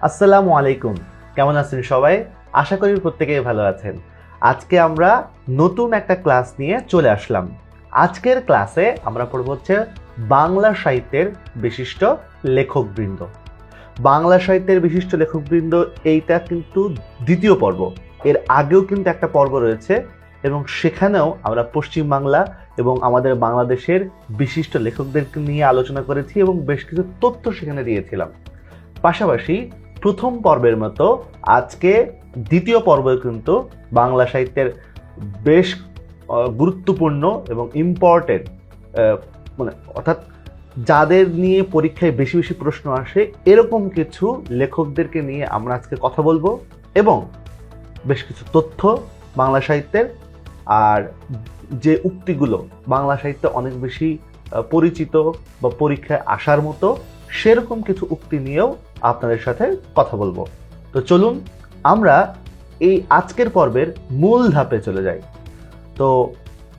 আসসালামু আলাইকুম। কেমন আছেন সবাই? আশা করি প্রত্যেকেই ভালো আছেন। আজকে আমরা নতুন একটা ক্লাস নিয়ে চলে আসলাম। আজকের ক্লাসে আমরা পড়ব হচ্ছে বাংলা সাহিত্যের বিশিষ্ট লেখকবৃন্দ। বাংলা সাহিত্যের বিশিষ্ট লেখকবৃন্দ এইটা কিন্তু দ্বিতীয় পর্ব। এর আগেও কিন্তু একটা পর্ব রয়েছে এবং সেখানেও আমরা পশ্চিমবাংলা এবং আমাদের বাংলাদেশের বিশিষ্ট লেখকদেরকে নিয়ে আলোচনা করেছি এবং বেশ কিছু তথ্য সেখানে দিয়েছিলাম। পাশাপাশি প্রথম পর্বের মতো আজকে দ্বিতীয় পর্বে কিন্তু বাংলা সাহিত্যের বেশ গুরুত্বপূর্ণ এবং ইম্পর্টেন্ট অর্থাৎ যাদের নিয়ে পরীক্ষায় বেশি বেশি প্রশ্ন আসে এরকম কিছু লেখকদেরকে নিয়ে আমরা আজকে কথা বলবো এবং বেশ কিছু তথ্য বাংলা সাহিত্যের আর যে উক্তিগুলো বাংলা সাহিত্যে অনেক বেশি পরিচিত বা পরীক্ষায় আসার মতো সেরকম কিছু উক্তি নিয়েও আপনাদের সাথে কথা বলবো। তো চলুন আমরা এই আজকের পর্বের মূল ধাপে চলে যাই। তো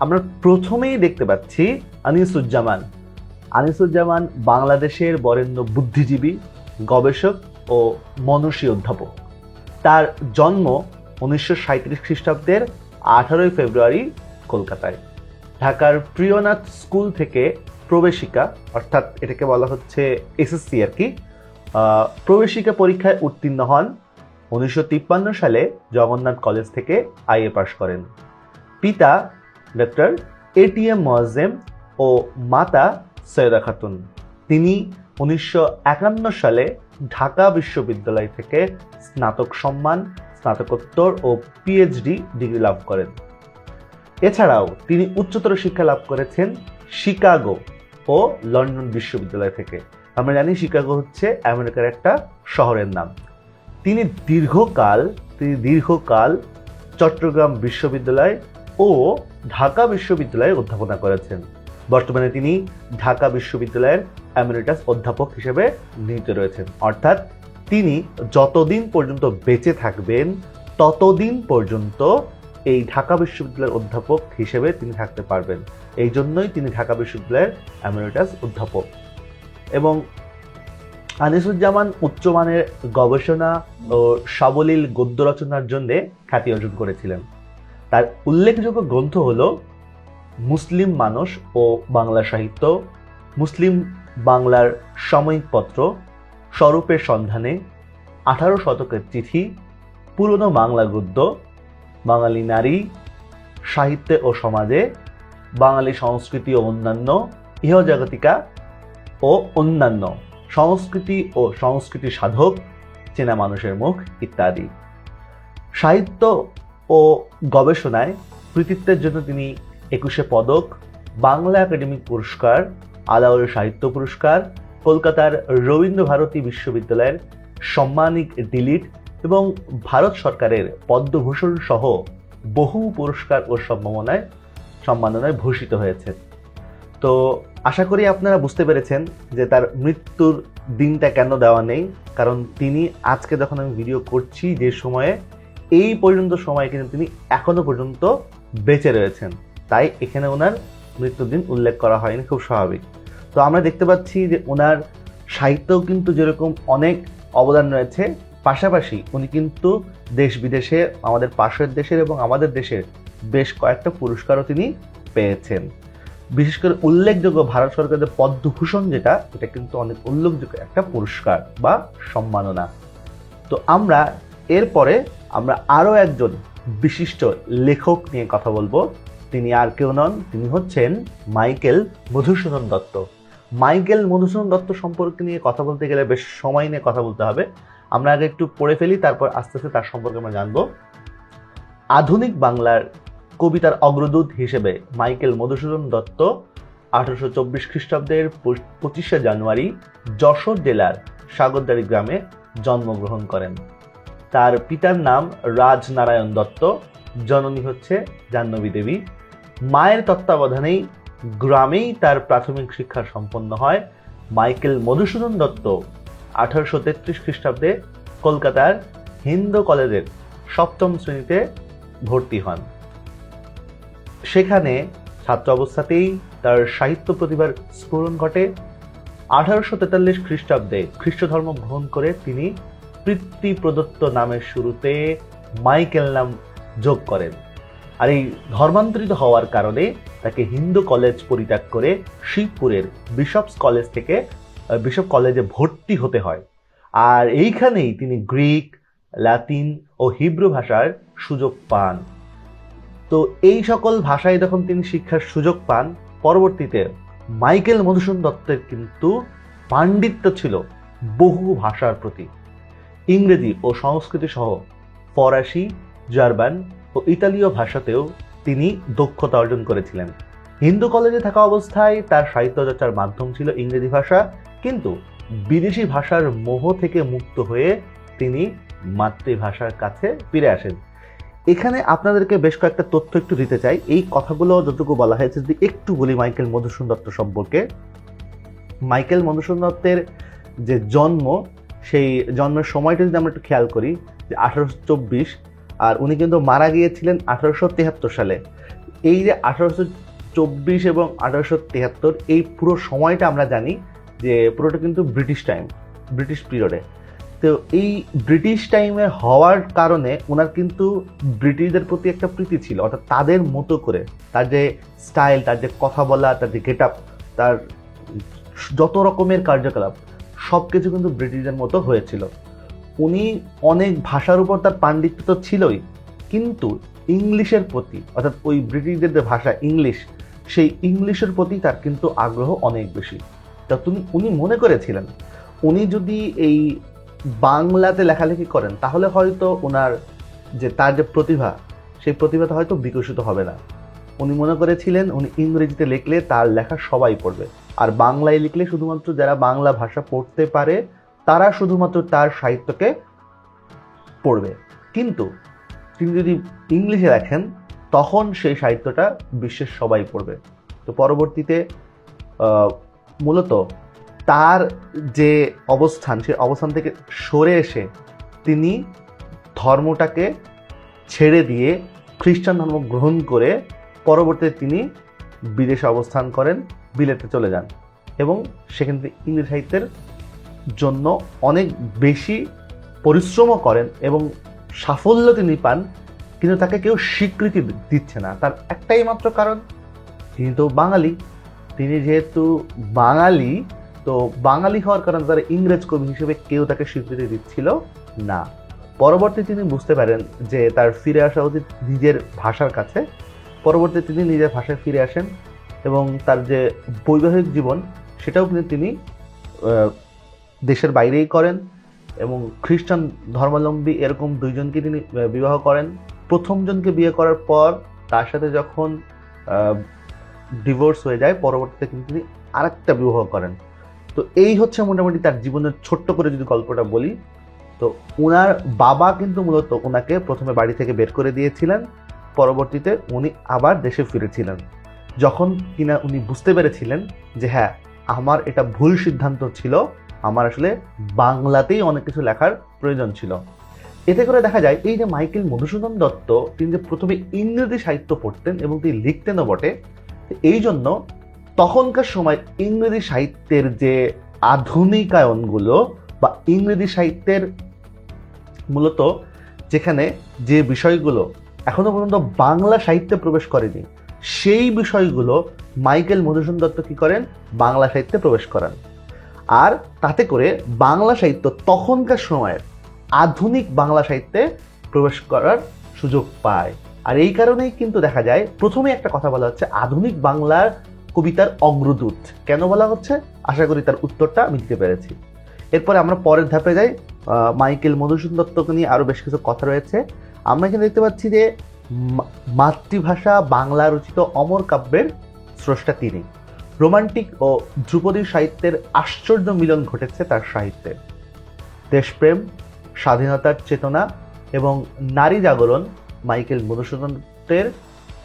আমরা প্রথমেই দেখতে পাচ্ছি আনিসুজ্জামান বাংলাদেশের বরেণ্য বুদ্ধিজীবী, গবেষক ও মনীষী অধ্যাপক। তার জন্ম 1937 খ্রিস্টাব্দের 18 ফেব্রুয়ারি কলকাতায়। ঢাকার প্রিয়নাথ স্কুল থেকে প্রবেশিকা অর্থাৎ এটাকে বলা হচ্ছে এসএসসি আর কি, প্রবেশিকা পরীক্ষায় উত্তীর্ণ হন। 1953 সালে জগন্নাথ কলেজ থেকে আইএ পাশ করেন। পিতা ডক্টর এটিএম মোয়াজ্জেম ও মাতা সৈয়দা খাতুন। তিনি 1951 সালে ঢাকা বিশ্ববিদ্যালয় থেকে স্নাতক সম্মান, স্নাতকোত্তর ও পিএইচডি ডিগ্রি লাভ করেন। এছাড়াও তিনি উচ্চতর শিক্ষা লাভ করেছেন শিকাগো ও লন্ডন বিশ্ববিদ্যালয় থেকে। আমরা জানি শিকাগো হচ্ছে আমেরিকার একটা শহরের নাম। তিনি দীর্ঘকাল চট্টগ্রাম বিশ্ববিদ্যালয় ও ঢাকা বিশ্ববিদ্যালয়ে অধ্যাপনা করেছেন। বর্তমানে তিনি ঢাকা বিশ্ববিদ্যালয়ের এমেরিটাস অধ্যাপক হিসেবে নিয়োজিত রয়েছেন। অর্থাৎ তিনি যতদিন পর্যন্ত বেঁচে থাকবেন ততদিন পর্যন্ত এই ঢাকা বিশ্ববিদ্যালয়ের অধ্যাপক হিসেবে তিনি থাকতে পারবেন। এই জন্যই তিনি ঢাকা বিশ্ববিদ্যালয়ের এমেরিটাস অধ্যাপক। এবং আনিসুজ্জামান উচ্চমানের গবেষণা ও সাবলীল গদ্য রচনার জন্য খ্যাতি অর্জন করেছিলেন। তার উল্লেখযোগ্য গ্রন্থ হল মুসলিম মানুষ ও বাংলা সাহিত্য, মুসলিম বাংলার সাময়িক পত্র, স্বরূপের সন্ধানে, 18 শতকের চিঠি, পুরনো বাংলা গদ্য, বাঙালি নারী, সাহিত্যে ও সমাজে, বাঙালি সংস্কৃতি ও অন্যান্য, ইহজাগতিকা ও অন্যান্য, সংস্কৃতি ও সংস্কৃতি সাধক, চেনা মানুষের মুখ ইত্যাদি। সাহিত্য ও গবেষণায় কৃতিত্বের জন্য তিনি 21 পদক, বাংলা একাডেমি পুরস্কার, আলাউল সাহিত্য পুরস্কার, কলকাতার রবীন্দ্রভারতী বিশ্ববিদ্যালয়ের সম্মানিক ডিলিট এবং ভারত সরকারের পদ্মভূষণ সহ বহু পুরস্কার ও সম্মাননায় ভূষিত হয়েছে। তো আশা করি আপনারা বুঝতে পেরেছেন যে তার মৃত্যুর দিনটা কেন দেওয়া নেই, কারণ তিনি আজকে যখন আমি ভিডিও করছি যে সময়ে এই পর্যন্ত সময় কিন্তু তিনি এখনো পর্যন্ত বেঁচে রয়েছেন, তাই এখানে ওনার মৃত্যুর দিন উল্লেখ করা হয়নি, খুব স্বাভাবিক। তো আমরা দেখতে পাচ্ছি যে ওনার সাহিত্যেও কিন্তু যেরকম অনেক অবদান রয়েছে, পাশাপাশি উনি কিন্তু দেশ বিদেশে আমাদের পাশের দেশের এবং আমাদের দেশের বেশ কয়েকটা পুরস্কারও তিনি পেয়েছেন। বিশেষ করে উল্লেখযোগ্য ভারত সরকারের পদ্মভূষণ যেটা, এটা কিন্তু অনেক উল্লেখযোগ্য একটা পুরস্কার বা সম্মাননা। তো এরপরে আমরা আরও একজন বিশিষ্ট লেখক নিয়ে কথা বলবো। তিনি আর কেউ নন, তিনি হচ্ছেন মাইকেল মধুসূদন দত্ত। মাইকেল মধুসূদন দত্ত সম্পর্কে নিয়ে কথা বলতে গেলে বেশ সময় নিয়ে কথা বলতে হবে। আমরা আগে একটু পড়ে ফেলি, তারপর আস্তে আস্তে তার সম্পর্কে আমরা জানবো। আধুনিক বাংলার কবিতার অগ্রদূত হিসেবে মাইকেল মধুসূদন দত্ত 1824 খ্রিস্টাব্দের 25শে জানুয়ারি যশোর জেলার সাগরদাড়ি গ্রামে জন্মগ্রহণ করেন। তার পিতার নাম রাজনারায়ণ দত্ত, জননী হচ্ছে জাহ্নবী দেবী। মায়ের তত্ত্বাবধানেই গ্রামেই তার প্রাথমিক শিক্ষা সম্পন্ন হয়। মাইকেল মধুসূদন দত্ত 1833 খ্রিস্টাব্দে কলকাতার হিন্দু কলেজের 7ম শ্রেণীতে ভর্তি হন। সেখানে ছাত্র অবস্থাতেই তার সাহিত্য প্রতিভার স্ফুরণ ঘটে। 1843 খ্রিস্টাব্দে খ্রিস্ট ধর্ম গ্রহণ করে তিনি পিতৃ প্রদত্ত নামের শুরুতে মাইকেল নাম যোগ করেন। আর এই ধর্মান্তরিত হওয়ার কারণে তাকে হিন্দু কলেজ পরিত্যাগ করে শিবপুরের বিশপ কলেজে ভর্তি হতে হয়। আর এইখানেই তিনি গ্রিক, লাতিন ও হিব্রু ভাষার সুযোগ পান। তো এই সকল ভাষায় যখন তিনি শিক্ষার সুযোগ পান, পরবর্তীতে মাইকেল মধুসূদন দত্তের কিন্তু পাণ্ডিত্য ছিল বহু ভাষার প্রতি। ইংরেজি ও সংস্কৃতি সহ ফরাসি, জার্মান ও ইতালীয় ভাষাতেও তিনি দক্ষতা অর্জন করেছিলেন। হিন্দু কলেজে থাকা অবস্থায় তার সাহিত্য চর্চার মাধ্যম ছিল ইংরেজি ভাষা, কিন্তু বিদেশি ভাষার মোহ থেকে মুক্ত হয়ে তিনি মাতৃভাষার কাছে ফিরে আসেন। এখানে আপনাদেরকে বেশ কয়েকটা তথ্য একটু দিতে চাই। এই কথাগুলো যতটুকু বলা হয়েছে যদি একটু বলি মাইকেল মধুসূদন দত্ত সম্পর্কে। মাইকেল মধুসূদন দত্তের যে জন্ম, সেই জন্মের সময়টা যদি আমরা একটু খেয়াল করি যে 1824, আর উনি কিন্তু মারা গিয়েছিলেন 1873 সালে। এই যে 1824 এবং 1873 এই পুরো সময়টা আমরা জানি যে পুরোটা কিন্তু ব্রিটিশ পিরিয়ডে। তো এই ব্রিটিশ টাইমে হওয়ার কারণে ওনার কিন্তু ব্রিটিশদের প্রতি একটা প্রীতি ছিল, অর্থাৎ তাদের মতো করে তার যে স্টাইল, তার যে কথা বলা, তার যে গেট আপ, তার যত রকমের কার্যকলাপ সব কিছু কিন্তু ব্রিটিশদের মতো হয়েছিল। উনি অনেক ভাষার উপর তার পাণ্ডিত্য তো ছিলই, কিন্তু ইংলিশের প্রতি, অর্থাৎ ওই ব্রিটিশদের যে ভাষা ইংলিশ, সেই ইংলিশের প্রতি তার কিন্তু আগ্রহ অনেক বেশি। তা উনি মনে করেছিলেন উনি যদি এই বাংলাতে লেখালেখি করেন তাহলে হয়তো ওনার তার যে প্রতিভা, সেই প্রতিভাটা হয়তো বিকশিত হবে না। উনি মনে করেছিলেন উনি ইংরেজিতে লিখলে তার লেখা সবাই পড়বে, আর বাংলায় লিখলে শুধুমাত্র যারা বাংলা ভাষা পড়তে পারে তারা শুধুমাত্র তার সাহিত্যকে পড়বে। কিন্তু তিনি যদি ইংলিশে লেখেন তখন সেই সাহিত্যটা বিশ্বের সবাই পড়বে। তো পরবর্তীতে মূলত তার যে অবস্থান, সেই অবস্থান থেকে সরে এসে তিনি ধর্মটাকে ছেড়ে দিয়ে খ্রিস্টান ধর্ম গ্রহণ করে পরবর্তীতে তিনি বিদেশে অবস্থান করেন, বিলেতে চলে যান এবং সেখান থেকে ইংরেজি সাহিত্যের জন্য অনেক বেশি পরিশ্রমও করেন এবং সাফল্য তিনি পান, কিন্তু তাকে কেউ স্বীকৃতি দিচ্ছে না। তার একটাই মাত্র কারণ, তিনি তো বাঙালি। তিনি যেহেতু বাঙালি, তো বাঙালি হওয়ার কারণে তার ইংরেজ কবি হিসেবে কেউ তাকে স্বীকৃতি দিচ্ছিল না। পরবর্তীতে তিনি বুঝতে পারেন যে তার ফিরে আসা উচিত নিজের ভাষার কাছে। পরবর্তীতে তিনি নিজের ভাষায় ফিরে আসেন এবং তার যে বৈবাহিক জীবন সেটাও কিন্তু তিনি দেশের বাইরেই করেন এবং খ্রিস্টান ধর্মাবলম্বী এরকম দুইজনকে তিনি বিবাহ করেন। প্রথমজনকে বিয়ে করার পর তার সাথে যখন ডিভোর্স হয়ে যায়, পরবর্তীতে কিন্তু তিনি আরেকটা বিবাহ করেন। তো এই হচ্ছে মোটামুটি তার জীবনের ছোট্ট করে যদি গল্পটা বলি। তো ওনার বাবা কিন্তু মূলত ওনাকে প্রথমে বাড়ি থেকে বের করে দিয়েছিলেন, পরবর্তীতে উনি আবার দেশে ফিরেছিলেন যখন কিনা উনি বুঝতে পেরেছিলেন যে হ্যাঁ, আমার এটা ভুল সিদ্ধান্ত ছিল, আমার আসলে বাংলাতেই অনেক কিছু লেখার প্রয়োজন ছিল। এতে করে দেখা যায় এই যে মাইকেল মধুসূদন দত্ত, তিনি যে প্রথমে ইংরেজি সাহিত্য পড়তেন এবং তিনি লিখতেনও বটে, এই জন্য তখনকার সময় ইংরেজি সাহিত্যের যে আধুনিকায়নগুলো বা ইংরেজি সাহিত্যের মূলত যেখানে যে বিষয়গুলো এখনো পর্যন্ত বাংলা সাহিত্যে প্রবেশ করেনি, সেই বিষয়গুলো মাইকেল মধুসূদন দত্ত কী করেন, বাংলা সাহিত্যে প্রবেশ করান। আর তাতে করে বাংলা সাহিত্য তখনকার সময়ের আধুনিক বাংলা সাহিত্যে প্রবেশ করার সুযোগ পায়। আর এই কারণেই কিন্তু দেখা যায় প্রথমে একটা কথা বলা হচ্ছে আধুনিক বাংলার কবিতার অগ্রদূত। কেন বলা হচ্ছে, আশা করি তার উত্তরটা আমি দিতে পেরেছি। এরপরে আমরা পরের ধাপে যাই। মাইকেল মধুসূদন দত্তকে নিয়ে আরও বেশ কিছু কথা রয়েছে। আমরা এখানে দেখতে পাচ্ছি যে মাতৃভাষা বাংলা রচিত অমর কাব্যের স্রষ্টা তিনি। রোমান্টিক ও ধ্রুপদী সাহিত্যের আশ্চর্য মিলন ঘটেছে তার সাহিত্যে। দেশপ্রেম, স্বাধীনতার চেতনা এবং নারী জাগরণ মাইকেল মধুসূদনের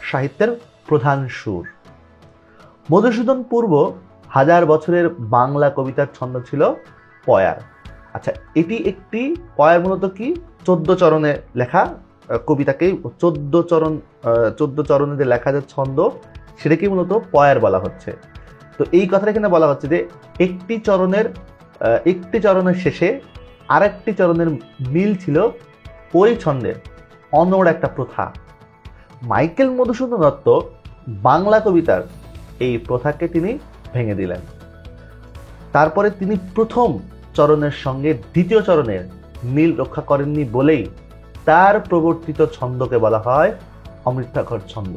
সাহিত্যের প্রধান সুর। মধুসূদন পূর্ব 1000 বছরের বাংলা কবিতার ছন্দ ছিল পয়ার। আচ্ছা, এটি একটি পয়ার মূলত কি 14 চরণে লেখা কবিতাকেই 14 চরণে যে লেখা যে ছন্দ সেটাকেই মূলত পয়ার বলা হচ্ছে। তো এই কথাটা এখানে বলা হচ্ছে যে একটি চরণের শেষে আরেকটি চরণের মিল ছিল ওই ছন্দের অনড় একটা প্রথা। মাইকেল মধুসূদন দত্ত বাংলা কবিতার এই প্রথাকে তিনি ভেঙে দিলেন। তারপরে তিনি প্রথম চরণের সঙ্গে দ্বিতীয় চরণের মিল রক্ষা করেননি বলেই তার প্রবর্তিত ছন্দকে বলা হয় অমৃতাক্ষর ছন্দ।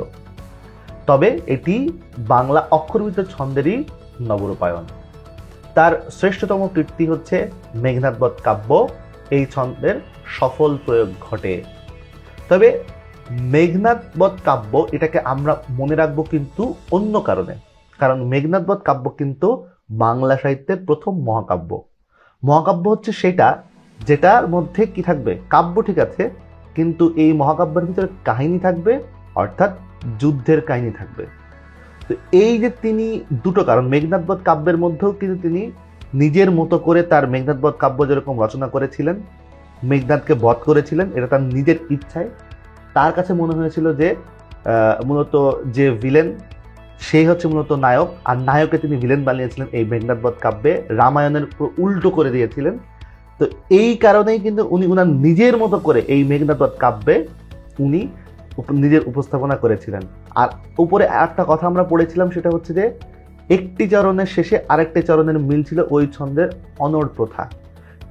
তবে এটি বাংলা অক্ষরবৃত্ত ছন্দেরই নবরূপায়ণ। তার শ্রেষ্ঠতম কীর্তি হচ্ছে মেঘনাদবধ কাব্য। এই ছন্দের সফল প্রয়োগ ঘটে। তবে মেঘনাদবধ কাব্য এটাকে আমরা মনে রাখবো কিন্তু অন্য কারণে, কারণ মেঘনাদবধ কাব্য কিন্তু বাংলা সাহিত্যের প্রথম মহাকাব্য। মহাকাব্য হচ্ছে সেটা যেটার মধ্যে কি থাকবে, কাব্য ঠিক আছে, কিন্তু এই মহাকাব্যের ভিতরে কাহিনী থাকবে, অর্থাৎ যুদ্ধের কাহিনী থাকবে। তো এই যে তিনি দুটো কারণ, মেঘনাদবধ কাব্যের মধ্যেও কিন্তু তিনি নিজের মতো করে তার মেঘনাদবধ কাব্য যেরকম রচনা করেছিলেন, মেঘনাদকে বধ করেছিলেন, এটা তার নিজের ইচ্ছায়। তার কাছে মনে হয়েছিল যে মূলত যে ভিলেন সেই হচ্ছে মূলত নায়ক, আর নায়ককে তিনি ভিলেন বানিয়েছিলেন এই মেঘনাদবধ কাব্যে, রামায়ণের উল্টো করে দিয়েছিলেন। তো এই কারণেই কিন্তু উনি উনার নিজের মতো করে এই মেঘনাদবধ কাব্যে উনি নিজের উপস্থাপনা করেছিলেন। আর উপরে একটা কথা আমরা পড়েছিলাম, সেটা হচ্ছে যে একটি চরণের শেষে আরেকটি চরণের মিল ছিল ওই ছন্দের অনড় প্রথা।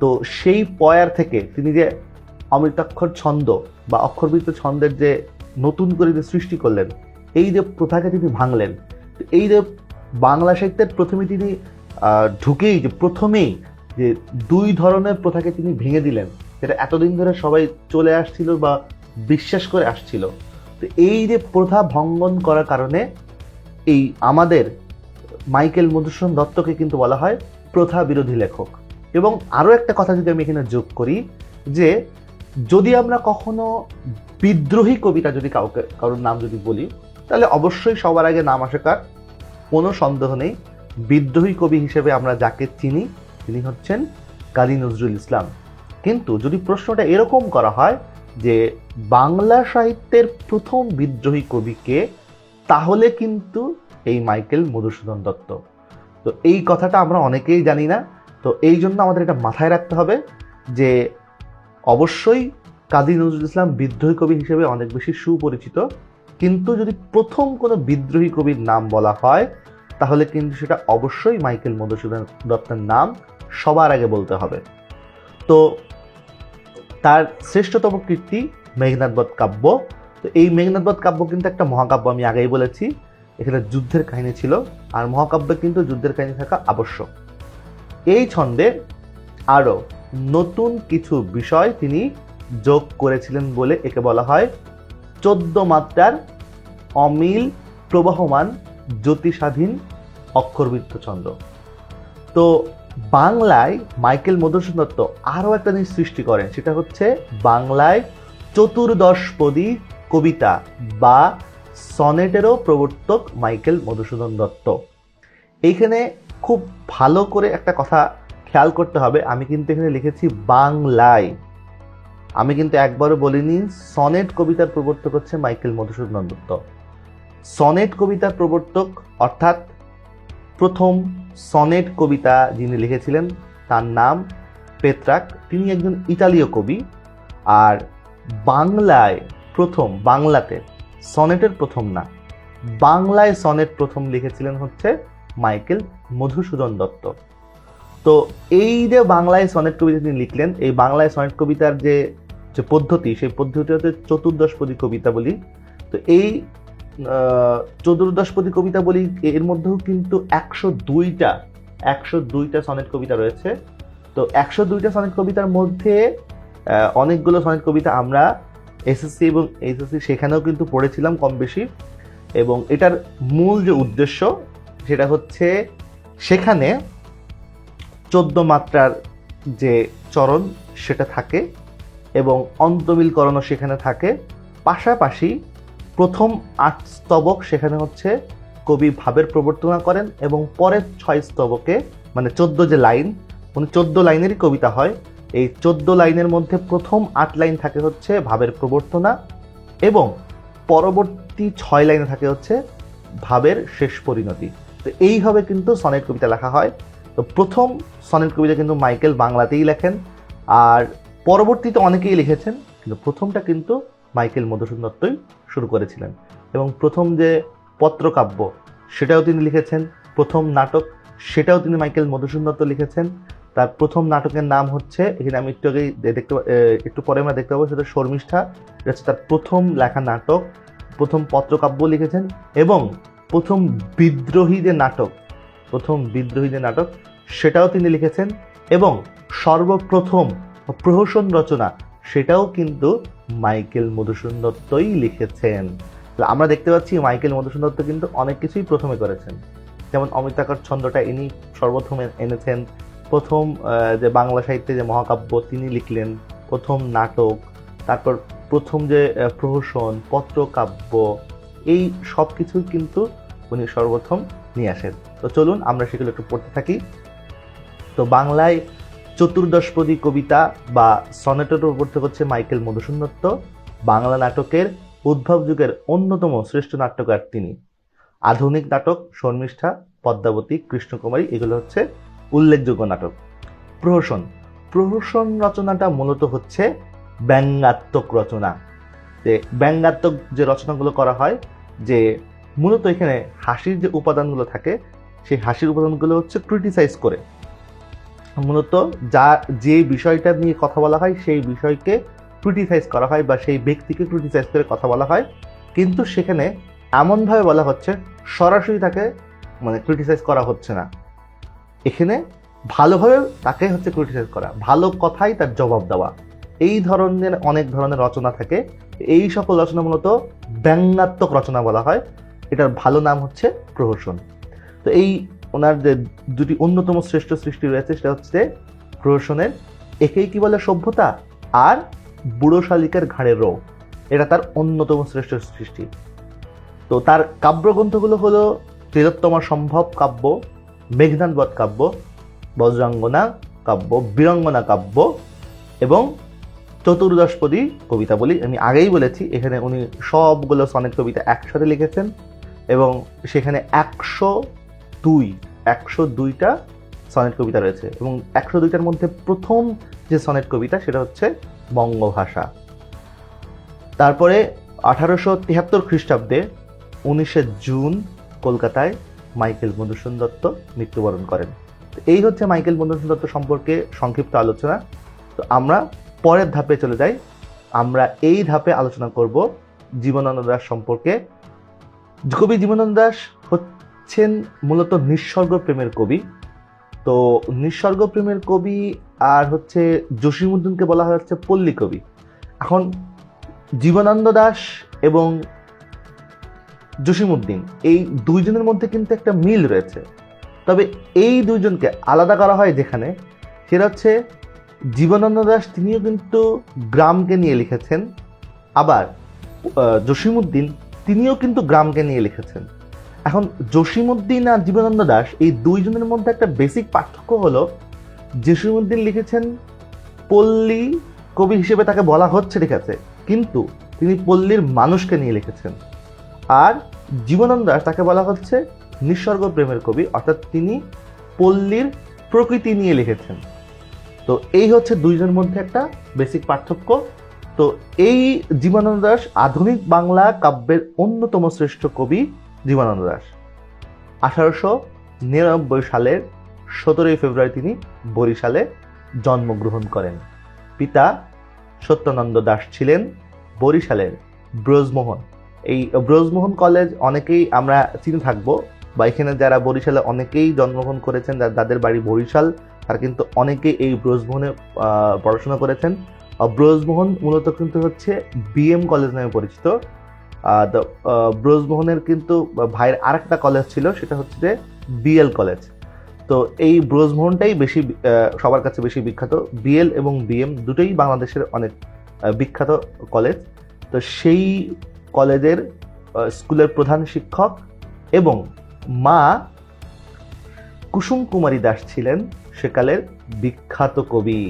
তো সেই পয়ার থেকে তিনি যে অমৃতাক্ষর ছন্দ বা অক্ষরবৃত্ত ছন্দের যে নতুন করে যে সৃষ্টি করলেন, এই যে প্রথাকে তিনি ভাঙলেন। এই যে বাংলা সাহিত্যের প্রথমে তিনি ঢুকেই যে প্রথমেই যে দুই ধরনের প্রথাকে তিনি ভেঙে দিলেন, যেটা এতদিন ধরে সবাই চলে আসছিল বা বিশ্বাস করে আসছিল। তো এই যে প্রথা ভঙ্গন করার কারণে এই আমাদের মাইকেল মধুসূদন দত্তকে কিন্তু বলা হয় প্রথা বিরোধী লেখক। এবং আরও একটা কথা যদি আমি এখানে যোগ করি, যে যদি আমরা কখনো বিদ্রোহী কবিতা যদি কারোর নাম যদি বলি, তাহলে অবশ্যই সবার আগে নাম আসে কার, কোনো সন্দেহ নেই, বিদ্রোহী কবি হিসেবে আমরা যাকে চিনি তিনি হচ্ছেন কাজী নজরুল ইসলাম। কিন্তু যদি প্রশ্নটা এরকম করা হয় যে বাংলা সাহিত্যের প্রথম বিদ্রোহী কবি কে, তাহলে কিন্তু এই মাইকেল মধুসূদন দত্ত। তো এই কথাটা আমরা অনেকেই জানি না। তো এই জন্য আমাদের এটা মাথায় রাখতে হবে যে অবশ্যই কাজী নজরুল ইসলাম বিদ্রোহী কবি হিসেবে অনেক বেশি সুপরিচিত, কিন্তু যদি প্রথম কোনো বিদ্রোহী কবির নাম বলা হয় তাহলে কিন্তু সেটা অবশ্যই মাইকেল মধুসূদন দত্তের নাম সবার আগে বলতে হবে। তো তার শ্রেষ্ঠতম কীর্তি মেঘনাদবধ কাব্য। তো এই মেঘনাদবধ কাব্য কিন্তু একটা মহাকাব্য, আমি আগেই বলেছি। এখানে যুদ্ধের কাহিনী ছিল, আর মহাকাব্যে কিন্তু যুদ্ধের কাহিনী থাকা আবশ্যক। এই ছন্দে আরও নতুন কিছু বিষয় তিনি যোগ করেছিলেন বলে একে বলা হয় 14 মাত্রার অমিল প্রবাহমান জ্যোতিস্বাধীন অক্ষরবৃত্ত ছন্দ। তো বাংলায় মাইকেল মধুসূদন দত্ত আরও একটা জিনিস সৃষ্টি করেন, সেটা হচ্ছে বাংলায় চতুর্দশপদী কবিতা বা সনেটেরও প্রবর্তক মাইকেল মধুসূদন দত্ত। এইখানে খুব ভালো করে একটা কথা খেয়াল করতে হবে, আমি কিন্তু এখানে লিখেছি বাংলায়, আমি কিন্তু একবারও বলিনি সনেট কবিতার প্রবর্তক হচ্ছে মাইকেল মধুসূদন দত্ত। সনেট কবিতার প্রবর্তক অর্থাৎ প্রথম সনেট কবিতা যিনি লিখেছিলেন তার নাম পেত্রাক, তিনি একজন ইতালীয় কবি। আর বাংলায় প্রথম, বাংলাতে সনেটের প্রথম না, বাংলায় সনেট প্রথম লিখেছিলেন হচ্ছে মাইকেল মধুসূদন দত্ত। তো এই যে বাংলায় সনেট কবিতা তিনি লিখলেন, এই বাংলায় সনেট কবিতার যে পদ্ধতি, সেই পদ্ধতি হচ্ছে চতুর্দশপদী কবিতা বলি। তো এই চতুর্দশপদী কবিতা বলি, এর মধ্যেও কিন্তু 102টা সনেট কবিতা রয়েছে। তো 102টা সনেট কবিতার মধ্যে অনেকগুলো সনেট কবিতা আমরা এসএসসি এবং এইচএসসি সেখানেও কিন্তু পড়েছিলাম কম বেশি। এবং এটার মূল যে উদ্দেশ্য সেটা হচ্ছে সেখানে 14 মাত্রার যে চরণ সেটা থাকে এবং অন্তমিলকরণও সেখানে থাকে। পাশাপাশি প্রথম 8 স্তবক সেখানে হচ্ছে কবি ভাবের প্রবর্তনা করেন, এবং পরের 6 স্তবকে মানে 14 যে লাইন, মানে 14 লাইনেরই কবিতা হয়, এই 14 লাইনের মধ্যে প্রথম 8 লাইন থাকে হচ্ছে ভাবের প্রবর্তনা, এবং পরবর্তী 6 লাইনে থাকে হচ্ছে ভাবের শেষ পরিণতি। তো এইভাবে কিন্তু সনেট কবিতা লেখা হয়। তো প্রথম সনেট কবিতা কিন্তু মাইকেল বাংলাতেই লেখেন, আর পরবর্তীতে অনেকেই লিখেছেন, কিন্তু প্রথমটা কিন্তু মাইকেল মধুসূদন দত্তই শুরু করেছিলেন। এবং প্রথম যে পত্রকাব্য সেটাও তিনি লিখেছেন, প্রথম নাটক সেটাও তিনি মাইকেল মধুসূদন দত্ত লিখেছেন। তার প্রথম নাটকের নাম হচ্ছে, এখানে আমি একটু আগেই একটু পরে আমরা দেখতে পাবো, সেটা শর্মিষ্ঠা। এটা হচ্ছে তার প্রথম লেখা নাটক। প্রথম পত্রকাব্য লিখেছেন এবং প্রথম বিদ্রোহী যে নাটক সেটাও তিনি লিখেছেন। এবং সর্বপ্রথম প্রহসন রচনা সেটাও কিন্তু মাইকেল মধুসূদন দত্তই লিখেছেন। আমরা দেখতে পাচ্ছি মাইকেল মধুসূদন দত্ত কিন্তু অনেক কিছুই প্রথমে করেছেন। যেমন অমিতাকর ছন্দটা ইনি সর্বপ্রথম এনেছেন, প্রথম যে বাংলা সাহিত্যে যে মহাকাব্য তিনি লিখলেন, প্রথম নাটক, তারপর প্রথম যে প্রহসন, পত্রকাব্য, এই সব কিছুই কিন্তু উনি সর্বপ্রথম নিয়ে আসেন। তো চলুন আমরা সেগুলো একটু পড়তে থাকি। তো বাংলায় চতুর্দশপদী কবিতা বা সনেটের উপর থেকে হচ্ছে মাইকেল মধুসূদন দত্ত। বাংলা নাটকের উদ্ভব যুগের অন্যতম শ্রেষ্ঠ নাট্যকার তিনি। আধুনিক নাটক শর্মিষ্ঠা, পদ্মাবতী, কৃষ্ণকুমারী এগুলো হচ্ছে উল্লেখযোগ্য নাটক। প্রহসন রচনাটা মূলত হচ্ছে ব্যঙ্গাত্মক রচনা। যে ব্যঙ্গাত্মক যে রচনাগুলো করা হয়, যে মূলত এখানে হাসির যে উপাদানগুলো থাকে, সেই হাসির উপাদানগুলো হচ্ছে ক্রিটিসাইজ করে, মূলত যে বিষয়টা নিয়ে কথা বলা হয় সেই বিষয়কে ক্রিটিসাইজ করা হয় বা সেই ব্যক্তিকে ক্রিটিসাইজ করে কথা বলা হয়। কিন্তু সেখানে এমনভাবে বলা হচ্ছে সরাসরি তাকে ক্রিটিসাইজ করা হচ্ছে না, এখানে ভালোভাবে তাকে হচ্ছে ক্রিটিসাইজ করা, ভালো কথাই তার জবাব দেওয়া। এই ধরনের অনেক ধরনের রচনা থাকে, এই সকল রচনা মূলত ব্যঙ্গাত্মক রচনা বলা হয়। এটার ভালো নাম হচ্ছে প্রহসন। তো এই ওনার যে দুটি অন্যতম শ্রেষ্ঠ সৃষ্টি রয়েছে সেটা হচ্ছে প্রহসনের একেই কি বলে সভ্যতা আর বুড়ো শালিকের ঘাড়ের রোগ, এটা তার অন্যতম শ্রেষ্ঠ সৃষ্টি। তো তার কাব্যগ্রন্থগুলো হলো তিলোত্তমা সম্ভব কাব্য, মেঘনাদবধ কাব্য, বজ্রাঙ্গনা কাব্য, বীরাঙ্গনা কাব্য এবং চতুর্দশপদী কবিতা বলি। আমি আগেই বলেছি এখানে উনি সবগুলো সনেট কবিতা একসাথে লিখেছেন এবং সেখানে 102টা সনেট কবিতা রয়েছে এবং 102টার মধ্যে প্রথম যে সনেট কবিতা সেটা হচ্ছে বঙ্গভাষা। তারপরে 1873 খ্রিস্টাব্দে 19শে জুন কলকাতায় মাইকেল মধুসূদন দত্ত মৃত্যুবরণ করেন। এই হচ্ছে মাইকেল মধুসূদন দত্ত সম্পর্কে সংক্ষিপ্ত আলোচনা। তো আমরা পরের ধাপে চলে যাই। আমরা এই ধাপে আলোচনা করব জীবনানন্দ দাশ সম্পর্কে। কবি জীবনানন্দ দাশ হচ্ছেন মূলত নিঃসর্গ প্রেমের কবি। তো নিঃসর্গ প্রেমের কবি আর হচ্ছে জসীমউদ্দিনকে বলা হয় হচ্ছে পল্লী কবি। এখন জীবনানন্দ দাশ এবং জসীমউদ্দিন এই দুইজনের মধ্যে কিন্তু একটা মিল রয়েছে, তবে এই দুইজনকে আলাদা করা হয় যেখানে, সেটা হচ্ছে জীবনানন্দ দাশ তিনিও কিন্তু গ্রামকে নিয়ে লিখেছেন, আবার জসীমউদ্দিন তিনিও কিন্তু গ্রামকে নিয়ে লিখেছেন। এখন জসীমউদ্দিন আর জীবনানন্দ দাশ এই দুইজনের মধ্যে একটা বেসিক পার্থক্য হলো, জসীমউদ্দিন লিখেছেন পল্লী কবি হিসেবে তাকে বলা হচ্ছে, ঠিক আছে, কিন্তু তিনি পল্লীর মানুষকে নিয়ে লিখেছেন। আর জীবনানন্দ দাশ তাকে বলা হচ্ছে নিঃসর্গ প্রেমের কবি, অর্থাৎ তিনি পল্লীর প্রকৃতি নিয়ে লিখেছেন। তো এই হচ্ছে দুইজনের মধ্যে একটা বেসিক পার্থক্য। তো এই জীবনানন্দ দাশ আধুনিক বাংলা কাব্যের অন্যতম শ্রেষ্ঠ কবি জীবনানন্দ দাশ। 1899 সালের 17 ফেব্রুয়ারি তিনি বরিশালে জন্মগ্রহণ করেন। পিতা সত্যানন্দ দাশ ছিলেন বরিশালের ব্রজমোহন। এই ব্রজমোহন কলেজ অনেকেই আমরা চিনে থাকবো, বা এখানে যারা বরিশালে অনেকেই জন্মগ্রহণ করেছেন, যাদের বাড়ি বরিশাল, তারা কিন্তু অনেকেই এই ব্রজমোহনে পড়াশোনা করেছেন। ব্রজমোহন মূলত কিন্তু হচ্ছে বিএম কলেজ নামে পরিচিত। ব্রজমোহনের কিন্তু ভাইয়ের আরেকটা কলেজ ছিল, সেটা হচ্ছে বিএল কলেজ। তো এই ব্রজমোহনটাই বেশি সবার কাছে বেশি বিখ্যাত। বিএল এবং বিএম দুটোই বাংলাদেশের অনেক বিখ্যাত কলেজ। তো সেই কলেজের স্কুলের প্রধান শিক্ষক এবং মা কুসুম কুমারী দাশ ছিলেন সেকালের বিখ্যাত কবি।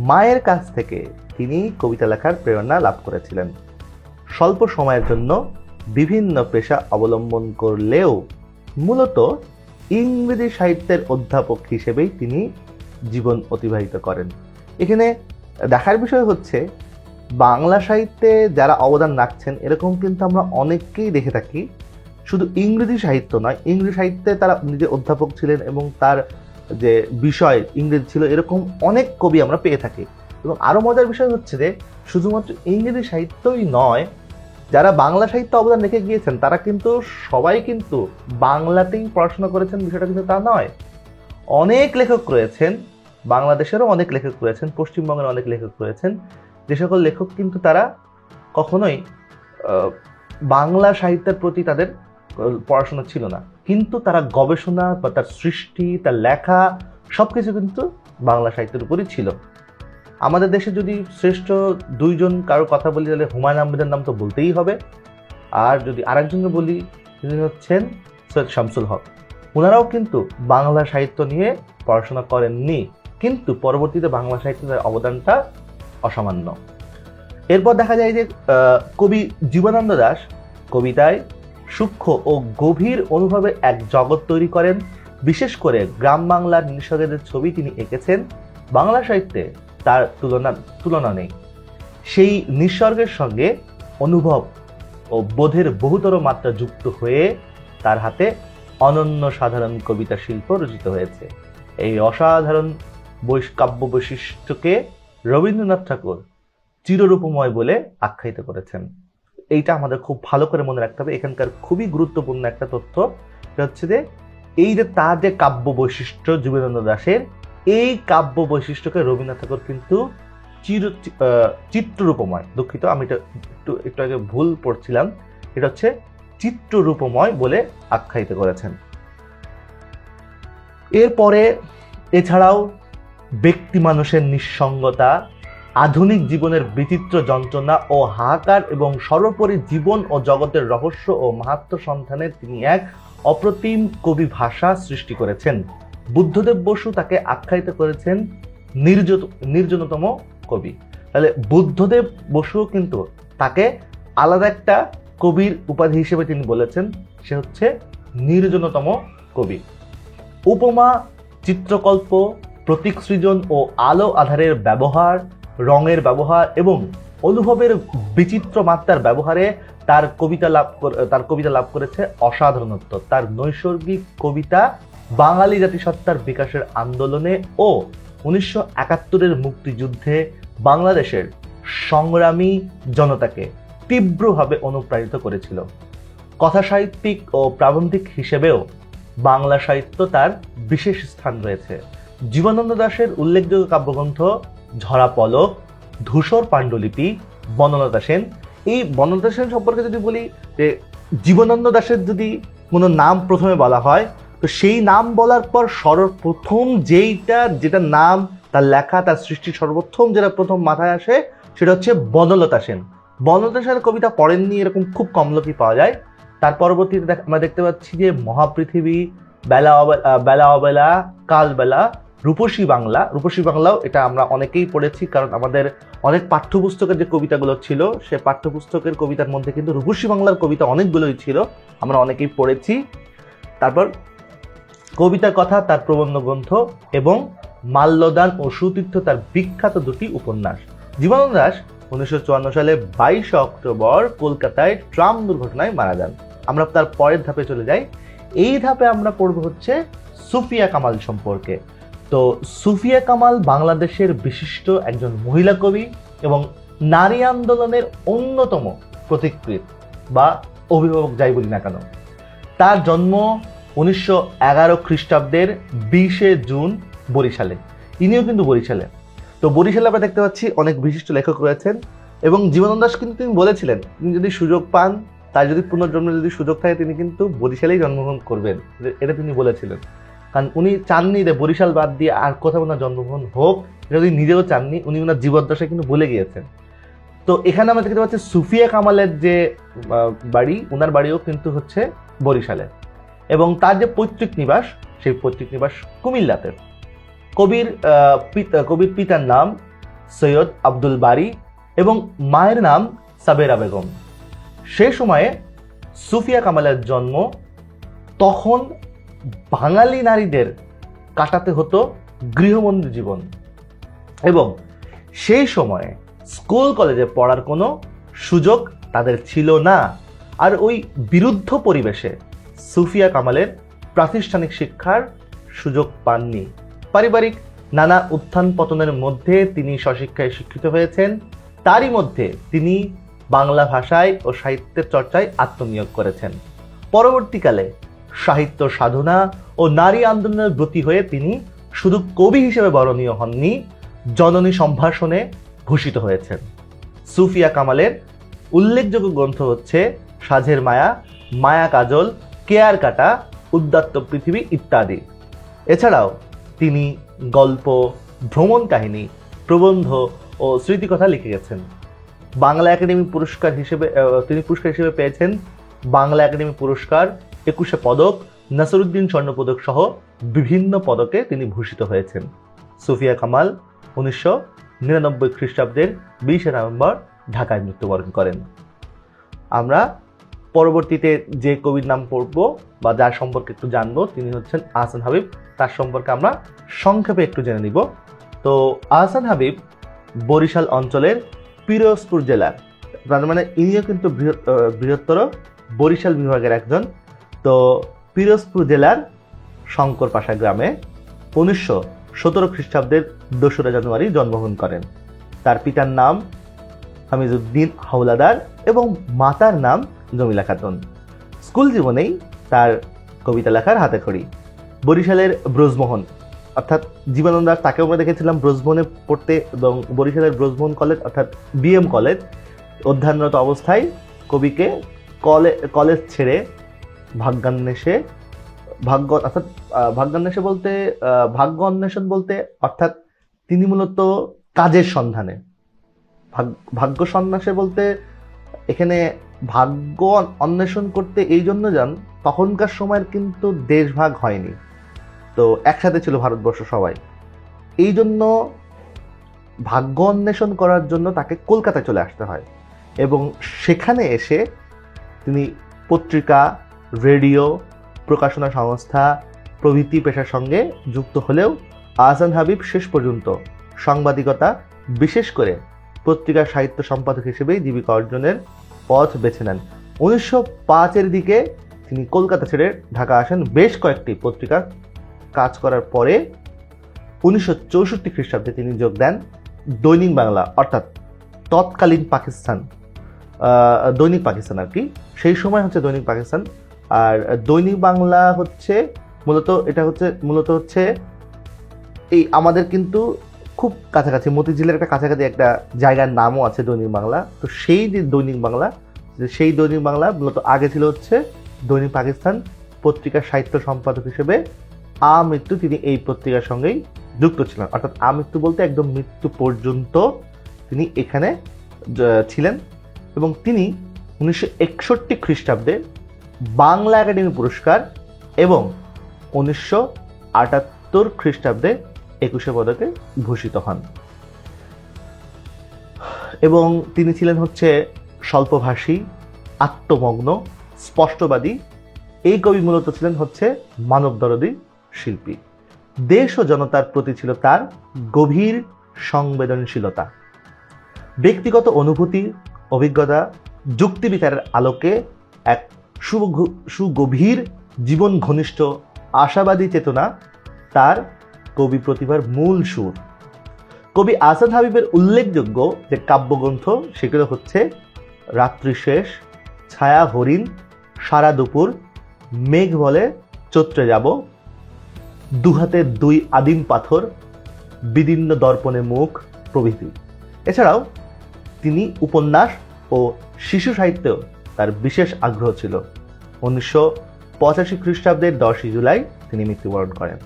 মায়ের কাছ থেকে তিনি কবিতা লেখার প্রেরণা লাভ করেছিলেন। স্বল্প সময়ের জন্য বিভিন্ন পেশা অবলম্বন করলেও মূলত ইংরেজি সাহিত্যের অধ্যাপক হিসেবেই তিনি জীবন অতিবাহিত করেন। এখানে দেখার বিষয় হচ্ছে বাংলা সাহিত্যে যারা অবদান রাখছেন এরকম কিন্তু আমরা অনেককেই দেখে থাকি, শুধু ইংরেজি সাহিত্য নয়, ইংরেজি সাহিত্যে তারা নিজে অধ্যাপক ছিলেন এবং তার যে বিষয় ইংরেজি ছিল, এরকম অনেক কবি আমরা পেয়ে থাকি। এবং আরও মজার বিষয় হচ্ছে যে শুধুমাত্র ইংরেজি সাহিত্যই নয়, যারা বাংলা সাহিত্য অবদান রেখে গিয়েছেন তারা কিন্তু সবাই কিন্তু বাংলাতেই পড়াশোনা করেছেন, বিষয়টা কিন্তু তা নয়। অনেক লেখক রয়েছেন, বাংলাদেশেরও অনেক লেখক রয়েছেন, পশ্চিমবঙ্গের অনেক লেখক রয়েছেন, যে সকল লেখক কিন্তু তারা কখনোই বাংলা সাহিত্যের প্রতি তাদের পড়াশোনা ছিল না, কিন্তু তারা গবেষণা বা তার সৃষ্টি, তার লেখা সবকিছু কিন্তু বাংলা সাহিত্যের উপরই ছিল। আমাদের দেশে যদি শ্রেষ্ঠ দুইজন কারোর কথা বলি তাহলে হুমায়ুন আহমেদের নাম তো বলতেই হবে, আর যদি আরেকজনকে বলি তিনি হচ্ছেন সৈয়দ শামসুল হক। ওনারাও কিন্তু বাংলা সাহিত্য নিয়ে পড়াশোনা করেননি, কিন্তু পরবর্তীতে বাংলা সাহিত্যের অবদানটা অসামান্য। এরপর দেখা যায় যে কবি জীবনানন্দ দাশ কবিতায় সূক্ষ্ম ও গভীর অনুভবে এক জগৎ তৈরি করেন। বিশেষ করে গ্রাম বাংলার নিসর্গের ছবি তিনি এঁকেছেন, বাংলা সাহিত্যে তার তুলনা নেই। সেই নিসর্গের সঙ্গে অনুভব ও বোধের বহুতর মাত্রা যুক্ত হয়ে তার হাতে অনন্য সাধারণ কবিতা শিল্প রচিত হয়েছে। এই অসাধারণ কাব্য বৈশিষ্ট্যকে রবীন্দ্রনাথ ঠাকুর চিররূপময় বলে আখ্যায়িত করেছেন। এইটা আমাদের খুব ভালো করে মনে রাখতে হবে। এখানকার খুবই গুরুত্বপূর্ণ একটা তথ্য হচ্ছে যে এই যে তার যে কাব্য বৈশিষ্ট্য জীবনানন্দ দাশের, এই কাব্য বৈশিষ্ট্যকে রবীন্দ্রনাথ ঠাকুর কিন্তু চিত্ররূপময়, দুঃখিত আমি এটা একটু আগে ভুল পড়ছিলাম, এটা হচ্ছে চিত্ররূপময় বলে আখ্যায়িত করেছেন। এরপরে এছাড়াও ব্যক্তি মানুষের নিঃসঙ্গতা, আধুনিক জীবনের বিচিত্র যন্ত্রণা ও হাহাকার এবং সর্বোপরি জীবন ও জগতের রহস্য ও মাহাত্ম্য সন্ধানে তিনি এক অপ্রতিম কবি ভাষা সৃষ্টি করেছেন। বুদ্ধদেব বসু তাকে আখ্যায়িত করেছেন নির্জনতম কবি। তাহলে বুদ্ধদেব বসু কিন্তু তাকে আলাদা একটা কবির উপাধি হিসেবে তিনি বলেছেন, সে হচ্ছে নির্জনতম কবি। উপমা, চিত্রকল্প, প্রতীক সৃজন ও আলো আধারের ব্যবহার, রঙের ব্যবহার এবং অনুভবের বিচিত্র মাত্রার ব্যবহারে তার কবিতা লাভ করেছে অসাধারণত্ব। তার নৈসর্গিক কবিতা বাঙালি জাতিসত্তার বিকাশের আন্দোলনে ও 1971-এর মুক্তিযুদ্ধে বাংলাদেশের সংগ্রামী জনতাকে তীব্রভাবে অনুপ্রাণিত করেছিল। কথা সাহিত্যিক ও প্রাবন্ধিক হিসেবেও বাংলা সাহিত্য তার বিশেষ স্থান রয়েছে। জীবনানন্দ দাশের উল্লেখযোগ্য কাব্যগ্রন্থ ঝরা পলক, ধূসর পাণ্ডুলিপি, বনলতা সেন। এই বনলতা সেন সম্পর্কে যদি বলি যে জীবনানন্দ দাশের যদি কোনো নাম প্রথমে বলা হয় তো সেই নাম বলার পর সর্বপ্রথম যেটা নাম, তার লেখা, তার সৃষ্টি সর্বপ্রথম যেটা প্রথম মাথায় আসে সেটা হচ্ছে বনলতা সেন। বনলতা সেনের কবিতা পড়েননি এরকম খুব কম লোকই পাওয়া যায়। তার পরবর্তীতে আমরা দেখতে পাচ্ছি যে মহাপৃথিবী, বেলা অবেলা, কালবেলা, রূপসী বাংলাও এটা আমরা অনেকেই পড়েছি, কারণ আমাদের অনেক পাঠ্যপুস্তকের যে কবিতাগুলো ছিল সে পাঠ্যপুস্তকের কবিতার মধ্যে কিন্তু রূপসী বাংলার কবিতা অনেকগুলোই ছিল, আমরা অনেকেই পড়েছি। তারপর কবিতার কথা তার প্রবন্ধ গ্রন্থ এবং মাল্যদান ও সুতীর্থ তার বিখ্যাত দুটি উপন্যাস। জীবনানন্দ দাশ 1954 সালে 22 অক্টোবর কলকাতায় ট্রাম দুর্ঘটনায় মারা যান। আমরা তার পরের ধাপে চলে যাই। এই ধাপে আমরা পড়ব হচ্ছে সুফিয়া কামাল সম্পর্কে। তো সুফিয়া কামাল বাংলাদেশের বিশিষ্ট একজন মহিলা কবি এবং নারী আন্দোলনের অন্যতম প্রতিকৃত বা অভিভাবক যাই বলি না কেন। তার জন্ম 1911 খ্রিস্টাব্দের 20 জুন বরিশালে। ইনিও কিন্তু বরিশালে। তো বরিশালে আমরা দেখতে পাচ্ছি অনেক বিশিষ্ট লেখক রয়েছেন এবং জীবনানন্দ দাশ কিন্তু তিনি বলেছিলেন তিনি যদি সুযোগ পান, তার যদি পুনর্জন্মের যদি সুযোগ থাকে তিনি কিন্তু বরিশালেই জন্মগ্রহণ করবেন, এটা তিনি বলেছিলেন। কারণ উনি চাননি যে বরিশাল বাদ দিয়ে আর কোথাও ওনার জন্মগ্রহণ হোক, এটা উনি নিজেও চাননি, উনি ওনার জীবদ্দশায় কিন্তু বলে গিয়েছেন। তো এখানে আমরা দেখতে পাচ্ছি সুফিয়া কামালের যে বাড়ি, ওনার বাড়িও কিন্তু হচ্ছে বরিশালে এবং তার যে পৈতৃক নিবাস সেই পৈতৃক নিবাস কুমিল্লাতে। কবির পিতার নাম সৈয়দ আব্দুল বারী এবং মায়ের নাম সাবেরা বেগম। সে সময়ে সুফিয়া কামালের জন্ম, তখন বাঙালি নারীদের কাটাতে হতো গৃহবন্দী জীবন এবং সেই সময়ে স্কুল কলেজে পড়ার কোনো সুযোগ তাদের ছিল না। আর ওই বিরুদ্ধ পরিবেশে সুফিয়া কামালের প্রাতিষ্ঠানিক শিক্ষার সুযোগ পাননি। পারিবারিক নানা উত্থান পতনের মধ্যে তিনি স্বশিক্ষায় শিক্ষিত হয়েছেন। তারই মধ্যে তিনি বাংলা ভাষায় ও সাহিত্যের চর্চায় আত্মনিয়োগ করেছেন। পরবর্তীকালে সাহিত্য সাধনা ও নারী আন্দোলনের ব্রতী হয়ে তিনি শুধু কবি হিসেবে বরণীয় হননি, জননী সম্ভাষণে ভূষিত হয়েছেন। সুফিয়া কামালের উল্লেখযোগ্য গ্রন্থ হচ্ছে সাঝের মায়া, মায়া কাজল, কেয়ার কাটা, উদ্যাত্ত পৃথিবী ইত্যাদি। এছাড়াও তিনি গল্প, ভ্রমণ কাহিনী, প্রবন্ধ ও স্মৃতিকথা লিখে গেছেন। বাংলা একাডেমি পুরস্কার হিসেবে তিনি পুরস্কার হিসেবে পেয়েছেন বাংলা একাডেমি পুরস্কার, 21 পদক, নাসিরুদ্দিন স্বর্ণপদক সহ বিভিন্ন পদকে তিনি ভূষিত হয়েছেন। সুফিয়া কামাল 1999 খ্রিস্টাব্দের 20 নভেম্বর ঢাকায় মৃত্যুবরণ করেন। আমরা পরবর্তীতে যে কবির নাম পড়ব বা যার সম্পর্কে একটু জানবো, তিনি হচ্ছেন আহসান হাবিব। তার সম্পর্কে আমরা সংক্ষেপে একটু জেনে নিব। তো আহসান হাবিব বরিশাল অঞ্চলের পিরোজপুর জেলার, তার মানে ইনিও কিন্তু বৃহত্তর বরিশাল বিভাগের একজন। তো পিরোজপুর জেলার শঙ্করপাশা গ্রামে 1917 খ্রিস্টাব্দের 2রা জানুয়ারি জন্মগ্রহণ করেন। তার পিতার নাম হামিজউদ্দিন হাওলাদার এবং মাতার নাম জমিলা খাতুন। স্কুল জীবনেই তার কবিতা লেখার হাতেখড়ি। বরিশালের ব্রজমোহন অর্থাৎ জীবনানন্দ দাশ, তাকেও আমরা দেখেছিলাম ব্রজমোহনে পড়তে, এবং বরিশালের ব্রজমোহন কলেজ অর্থাৎ বিএম কলেজ অধ্যয়নরত অবস্থায় কবিকে কলেজ ছেড়ে ভাগ্য অন্বেষণ বলতে অর্থাৎ তিনি মূলত কাজের সন্ধানে, ভাগ্য সন্ন্যাসে বলতে এখানে ভাগ্য অন্বেষণ করতে এই জন্য যান, তখনকার সময়ের কিন্তু দেশভাগ হয়নি, তো একসাথে ছিল ভারতবর্ষ সবাই। এই জন্য ভাগ্য অন্বেষণ করার জন্য তাকে কলকাতায় চলে আসতে হয়, এবং সেখানে এসে তিনি পত্রিকা, রেডিও, প্রকাশনা সংস্থা প্রভৃতি পেশার সঙ্গে যুক্ত হলেও আহসান হাবিব শেষ পর্যন্ত সাংবাদিকতা, বিশেষ করে পত্রিকার সাহিত্য সম্পাদক হিসেবেই জীবিকা অর্জনের পথ বেছে নেন। 1905-এর দিকে তিনি কলকাতা ছেড়ে ঢাকা আসেন। বেশ কয়েকটি পত্রিকার কাজ করার পরে 1964 খ্রিস্টাব্দে তিনি যোগ দেন দৈনিক বাংলা, অর্থাৎ তৎকালীন পাকিস্তান, দৈনিক পাকিস্তান আর কি, সেই সময় হচ্ছে দৈনিক পাকিস্তান। আর দৈনিক বাংলা হচ্ছে মূলত হচ্ছে এই আমাদের কিন্তু খুব কাছাকাছি মতিঝিলের একটা কাছাকাছি একটা জায়গার নামও আছে দৈনিক বাংলা। তো সেই যে দৈনিক বাংলা মূলত আগে ছিল হচ্ছে দৈনিক পাকিস্তান। পত্রিকার সাহিত্য সম্পাদক হিসেবে আমৃত্যু তিনি এই পত্রিকার সঙ্গেই যুক্ত ছিলেন, অর্থাৎ আমৃত্যু বলতে একদম মৃত্যু পর্যন্ত তিনি এখানে ছিলেন। এবং তিনি 1961 খ্রিস্টাব্দে বাংলা একাডেমি পুরস্কার এবং 1978 খ্রিস্টাব্দে 21 পদকে ভূষিত হন। এবং তিনি ছিলেন হচ্ছে স্বল্পভাষী, আত্মমগ্ন, স্পষ্টবাদী। এই কবি মূলত ছিলেন হচ্ছে মানবদরদী শিল্পী। দেশ ও জনতার প্রতি ছিল তার গভীর সংবেদনশীলতা। ব্যক্তিগত অনুভূতি, অভিজ্ঞতা, যুক্তি বিচারের আলোকে এক সুগভীর জীবন ঘনিষ্ঠ আশাবাদী চেতনা তার কবি প্রতিভার মূল সুর। কবি আহসান হাবিবের উল্লেখযোগ্য যে কাব্যগ্রন্থ সেগুলো হচ্ছে রাত্রি শেষ, ছায়া হরিণ, সারা দুপুর, মেঘ বলে চৈত্রে যাব, দুহাতে দুই আদিম পাথর, বিদীর্ণ দর্পণে মুখ প্রভৃতি। এছাড়াও তিনি উপন্যাস ও শিশু সাহিত্যেও তার বিশেষ আগ্রহ ছিল। 1985 খ্রিস্টাব্দের 10 জুলাই তিনি মৃত্যুবরণ করেন।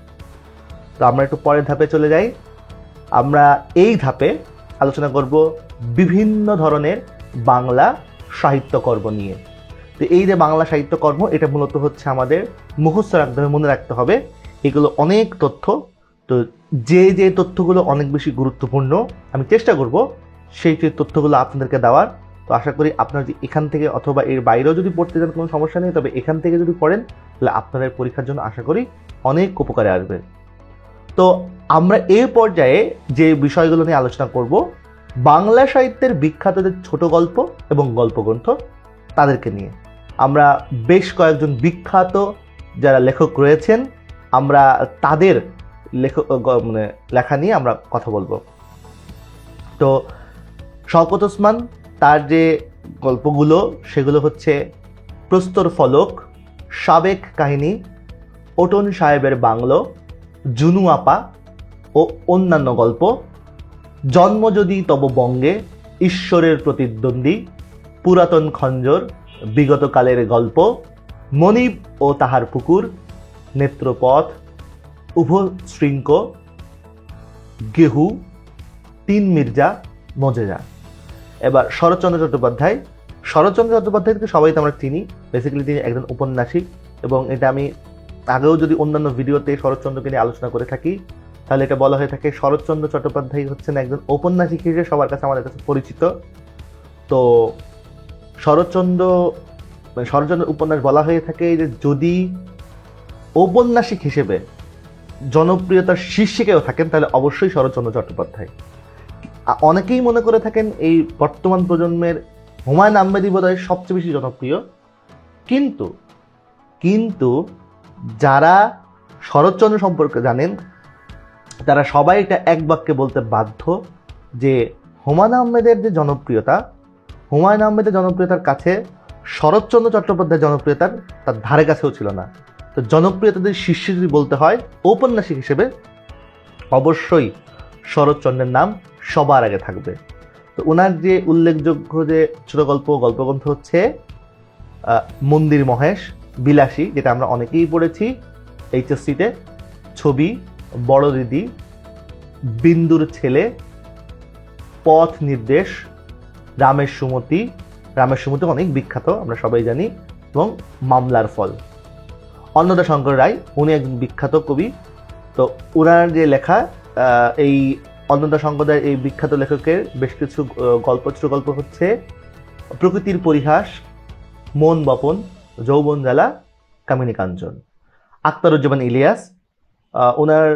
তো আমরা একটু পরের ধাপে চলে যাই। আমরা এই ধাপে আলোচনা করব বিভিন্ন ধরনের বাংলা সাহিত্যকর্ম নিয়ে। তো এই যে বাংলা সাহিত্যকর্ম, এটা মূলত হচ্ছে আমাদের মুখস্থ রাখতে হবে, মনে রাখতে হবে। এগুলো অনেক তথ্য, তো যে তথ্যগুলো অনেক বেশি গুরুত্বপূর্ণ আমি চেষ্টা করব সেই তথ্যগুলো আপনাদেরকে দেওয়ার। তো আশা করি আপনারা যদি এখান থেকে অথবা এর বাইরেও যদি পড়তে চান কোনো সমস্যা নেই, তবে এখান থেকে যদি পড়েন তাহলে আপনাদের পরীক্ষার জন্য আশা করি অনেক উপকারে আসবে। তো আমরা এই পর্যায়ে যে বিষয়গুলো নিয়ে আলোচনা করব, বাংলা সাহিত্যের বিখ্যাত যে ছোট গল্প এবং গল্পগ্রন্থ তাদেরকে নিয়ে। আমরা বেশ কয়েকজন বিখ্যাত যারা লেখক রয়েছেন, আমরা তাদের লেখা নিয়ে আমরা কথা বলবো। তো শওকত ওসমান, তার যে গল্পগুলো সেগুলো হচ্ছে প্রস্তর ফলক, সাবেক কাহিনী, ওটন সাহেবের বাংলো, জুনু আপা ও অন্যান্য গল্প, জন্ম যদি তব বঙ্গে, ঈশ্বরের প্রতিদ্বন্দ্বী, পুরাতন খঞ্জর, বিগতকালের গল্প, মনিব ও তাহার পুকুর, নেত্রপথ, উভশৃঙ্খ, গেহু, তিন মির্জা, মজেজা। এবার শরৎচন্দ্র চট্টোপাধ্যায়। শরৎচন্দ্র চট্টোপাধ্যায়কে সবাই তো আমরা চিনি, বেসিক্যালি তিনি একজন ঔপন্যাসিক, এবং এটা আমি আগেও যদি অন্যান্য ভিডিওতে শরৎচন্দ্রকে নিয়ে আলোচনা করে থাকি তাহলে এটা বলা হয়ে থাকে শরৎচন্দ্র চট্টোপাধ্যায় হচ্ছেন একজন ঔপন্যাসিক হিসেবে সবার কাছে আমাদের কাছে পরিচিত। তো শরৎচন্দ্র উপন্যাস বলা হয়ে থাকে যে যদি ঔপন্যাসিক হিসেবে জনপ্রিয়তার শীর্ষে কেউ থাকেন তাহলে অবশ্যই শরৎচন্দ্র চট্টোপাধ্যায়। অনেকেই মনে করে থাকেন এই বর্তমান প্রজন্মের হুমায়ুন আহমেদই বোধহয় সবচেয়ে বেশি জনপ্রিয়, কিন্তু যারা শরৎচন্দ্র সম্পর্কে জানেন তারা সবাই এটা এক বাক্যে বলতে বাধ্য যে হুমায়ুন আহমেদের জনপ্রিয়তার কাছে শরৎচন্দ্র চট্টোপাধ্যায়ের জনপ্রিয়তার তার ধারে কাছেও ছিল না। তো জনপ্রিয়তাদের শীর্ষে যদি বলতে হয় ঔপন্যাসিক হিসেবে অবশ্যই শরৎচন্দ্রের নাম সবার আগে থাকবে। তো ওনার যে উল্লেখযোগ্য যে ছোট গল্পগ্রন্থ হচ্ছে মন্দির মহেশ, বিলাসী, যেটা আমরা অনেকেই পড়েছি এইচএসসিতে, ছবি, বড় দিদি, বিন্দুর ছেলে, পথ নির্দেশ, রামের সুমতি অনেক বিখ্যাত আমরা সবাই জানি, এবং মামলার ফল। অন্নদা শঙ্কর রায়, উনি একজন বিখ্যাত কবি। তো ওনার যে লেখা, এই অন্নদা শঙ্কর রায় এই বিখ্যাত লেখকের বেশ কিছু ছোট গল্প হচ্ছে প্রকৃতির পরিহাস, মন বপন, যৌবন জ্বালা, কামিনী কাঞ্চন। আখতারুজ্জামান ইলিয়াস, ওনার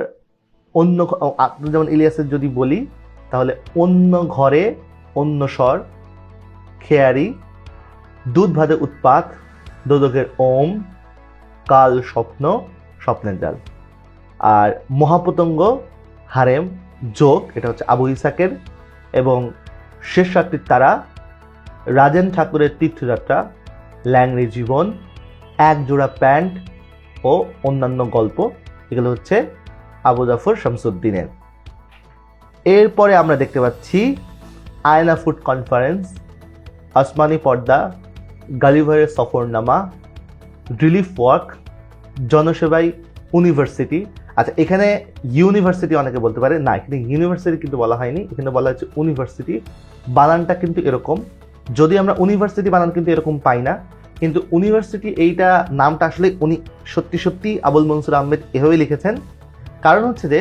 আখতারুজ্জামান ইলিয়াসের যদি বলি তাহলে অন্য ঘরে অন্য স্বর, খেয়ারি, দুধ ভাতে উৎপাত, দোদকের ওম, কাল স্বপ্ন, স্বপ্নের জাল। আর মহাপতঙ্গ, হারেম, যোগ, এটা হচ্ছে আবু ইসাকের, এবং শেষ রাত্রির তারা, রাজেন ঠাকুরের তীর্থযাত্রা, ল্যাংড়ি জীবন, এক জোড়া প্যান্ট ও অন্যান্য গল্প, এগুলো হচ্ছে আবু জাফর শামসুদ্দিনের। এরপরে আমরা দেখতে পাচ্ছি আয়না ফুড কনফারেন্স, আসমানি পর্দা, গালিভারের সফরনামা, রিলিফ ওয়ার্ক, জনসেবাই ইউনিভার্সিটি। আচ্ছা, এখানে ইউনিভার্সিটি অনেকে বলতে পারে, না, এখানে ইউনিভার্সিটি কিন্তু বলা হয়নি, এখানে বলা হচ্ছে ইউনিভার্সিটি। বানানটা কিন্তু এরকম, যদি আমরা ইউনিভার্সিটি বানান কিন্তু এরকম পাই না, কিন্তু ইউনিভার্সিটি এইটা নামটা আসলে উনি সত্যি আবুল মনসুর আহমেদ এভাবেই লিখেছেন। কারণ হচ্ছে যে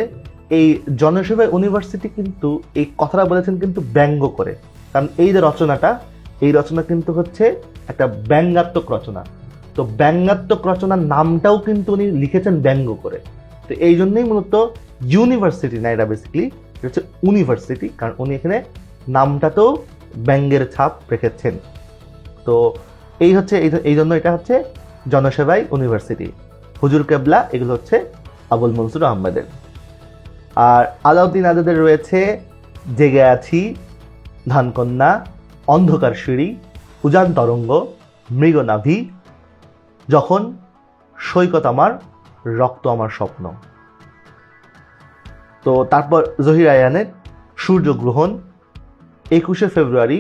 এই জনসেবা ইউনিভার্সিটি কিন্তু এই কথাটা বলেছেন কিন্তু ব্যঙ্গ করে, কারণ এই যে রচনাটা, এই রচনা কিন্তু হচ্ছে একটা ব্যঙ্গাত্মক রচনা। তো ব্যঙ্গাত্মক রচনার নামটাও কিন্তু উনি লিখেছেন ব্যঙ্গ করে। তো এই জন্যই মূলত ইউনিভার্সিটি না, এটা বেসিক্যালি হচ্ছে ইউনিভার্সিটি, কারণ উনি এখানে নামটাতেও ব্যঙ্গের ছাপ রেখেছেন। তো এই জন্য এটা হচ্ছে জনসেবাই ইউনিভার্সিটি। হুজুর কেবলা, এগুলো হচ্ছে আবুল মনসুর আহমেদের। আর আলাউদ্দিন আজাদের রয়েছে জেগে আছি, ধানকন্যা, অন্ধকার সিঁড়ি, উজান তরঙ্গ, মৃগনাভি, যখন, সৈকত আমার, রক্ত আমার স্বপ্ন। তো তারপর জহির রায়হানের সূর্যগ্রহণ, 21শে ফেব্রুয়ারি,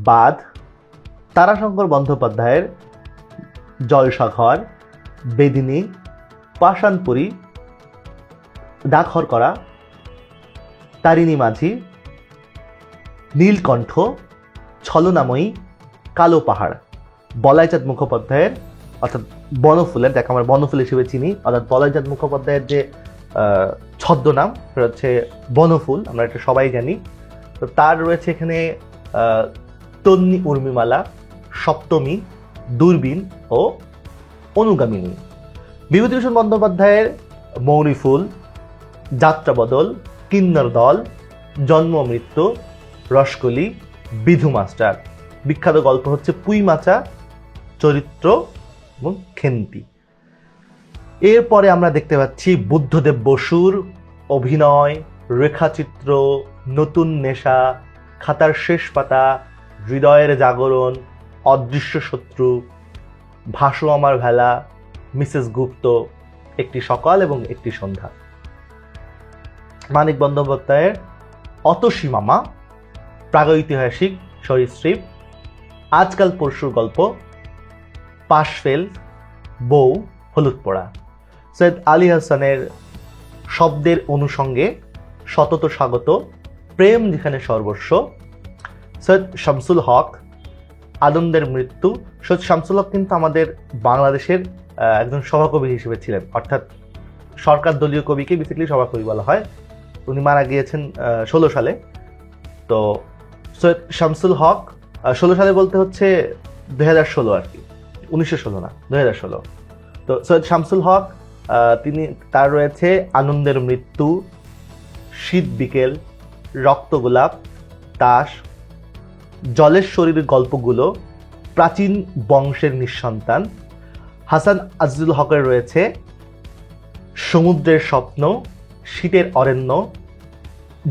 বাঁধ, তারাশঙ্কর বন্দ্যোপাধ্যায়ের জলসাঘর, বেদিনী, পাষাণপুরী, ডাকঘর করা, তারিণী মাঝি, নীলকণ্ঠ, ছলনাময়ী, কালো পাহাড়, বলাইচাঁদ মুখোপাধ্যায়ের অর্থাৎ বনফুলের, যাকে আমরা বনফুল হিসেবে চিনি, অর্থাৎ বলাইচাঁদ মুখোপাধ্যায়ের যে ছদ্মনাম সেটা হচ্ছে বনফুল, আমরা এটা সবাই জানি। তো তার রয়েছে এখানে তন্নি উর্মিমালা, সপ্তমী, দূরবীন ও অনুগামিনী। বিভূতিভূষণ বন্দ্যোপাধ্যায়ের মৌরি ফুল, যাত্রাবদল, কিন্নর দল, জন্ম মৃত্যু, রসকলি, বিধু মাস্টার। বিখ্যাত গল্প হচ্ছে পুঁই মাচা, চরিত্র এবং খেন্তি। এরপরে আমরা দেখতে পাচ্ছি বুদ্ধদেব বসুর অভিনয়, রেখাচিত্র, নতুন নেশা, খাতার শেষ পাতা, হৃদয়ের জাগরণ, অদৃশ্য শত্রু, ভাসো আমার ভেলা, মিসেস গুপ্ত, একটি সকাল এবং একটি সন্ধ্যা। মানিক বন্দ্যোপাধ্যায়ের অতসী মামা, প্রাগৈতিহাসিক সরীসৃপ, আজকাল পরশুর গল্প, পাশফেল, বউ, হলুদ পোড়া। সৈয়দ আলী হাসানের শব্দের অনুষঙ্গে, সতত স্বাগত, প্রেম যেখানে সর্বস্ব। সৈয়দ শামসুল হক, আনন্দের মৃত্যু। সৈয়দ শামসুল হক কিন্তু আমাদের বাংলাদেশের একজন সভাকবি হিসেবে ছিলেন, অর্থাৎ সরকার দলীয় কবিকে বেসিক্যালি সভাকবি বলা হয়। উনি মারা গিয়েছেন 16 সালে। তো সৈয়দ শামসুল হক 16 সালে বলতে হচ্ছে 2016 আর কি, 1916 না, 2016। তো সৈয়দ শামসুল হক তার রয়েছে আনন্দের মৃত্যু, শীত বিকেল, রক্ত গোলাপ, তাস, জলের শরীরের গল্পগুলো, প্রাচীন বংশের নিঃসন্তান। হাসান আজিজুল হকের রয়েছে সমুদ্রের স্বপ্ন, শীতের অরণ্য,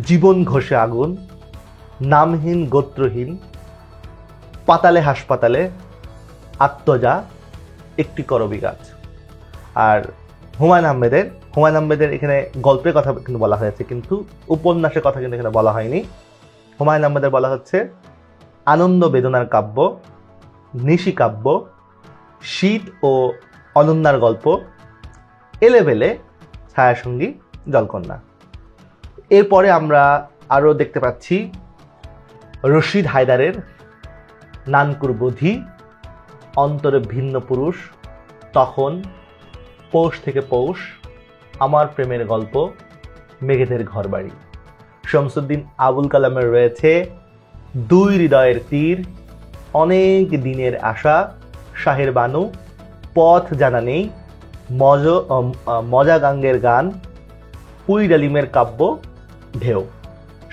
জীবন ঘষে আগুন, নামহীন গোত্রহীন, পাতালে হাসপাতালে, আত্মজা, একটি করবী গাছ। আর হুমায়ুন আহমেদের এখানে গল্পের কথা কিন্তু বলা হয়েছে, কিন্তু উপন্যাসের কথা কিন্তু এখানে বলা হয়নি। হুমায়ুন আহমেদের বলা হচ্ছে আনন্দ বেদনার কাব্য, নিশি কাব্য, শীত ও অনন্যার গল্প, এলেবেলে, ছায়াসঙ্গী, জলকন্যা। এরপরে আমরা আরও দেখতে পাচ্ছি রশিদ হায়দারের নানকুর বধি, অন্তরে ভিন্ন পুরুষ, তখন, পৌষ থেকে পৌষ, আমার প্রেমের গল্প, মেঘেদের ঘরবাড়ি। শামসুদ্দিন আবুল কালামের রয়েছে দুই হৃদয়ের তীর, অনেক দিনের আশা, শাহের বানু, পথ জানা নেই, মজা গাঙ্গের গান, পুই ডালিমের কাব্য, ঢেউ।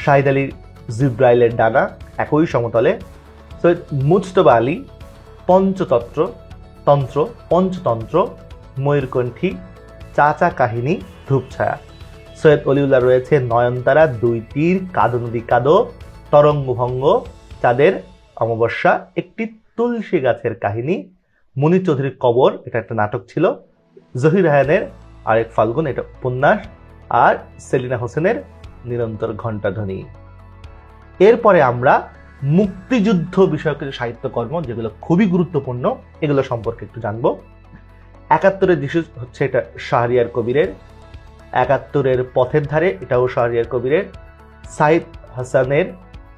শাহিদ আলী জিব্রাইলের ডানা, একই সমতলে। সৈয়দ মুজতবা আলী পঞ্চতন্ত্র, ময়ূরকণ্ঠী, চাচা কাহিনী, ধূপছায়া। সৈয়দ অলিউল্লাহ রয়েছে নয়নতারা, দুই তীর, কাদো নদী কাদো, তরঙ্গভঙ্গ, চাঁদের অমাবস্যা, একটি তুলসী গাছের কাহিনী। মুনির চৌধুরীর কবর, এটা একটা নাটক ছিল। জহির রায়হানের আরেক ফাল্গুন, এটা উপন্যাস। আর সেলিনা হোসেনের নিরন্তর ঘণ্টাধ্বনি। এরপরে আমরা মুক্তিযুদ্ধ বিষয়ক কিছু সাহিত্যকর্ম যেগুলো খুবই গুরুত্বপূর্ণ, এগুলো সম্পর্কে একটু জানবো। 71-এর দিশু হচ্ছে এটা শাহরিয়ার কবিরের। 71-এর পথের ধারে, এটাও শাহরিয়ার কবিরের। সাইদ হাসানের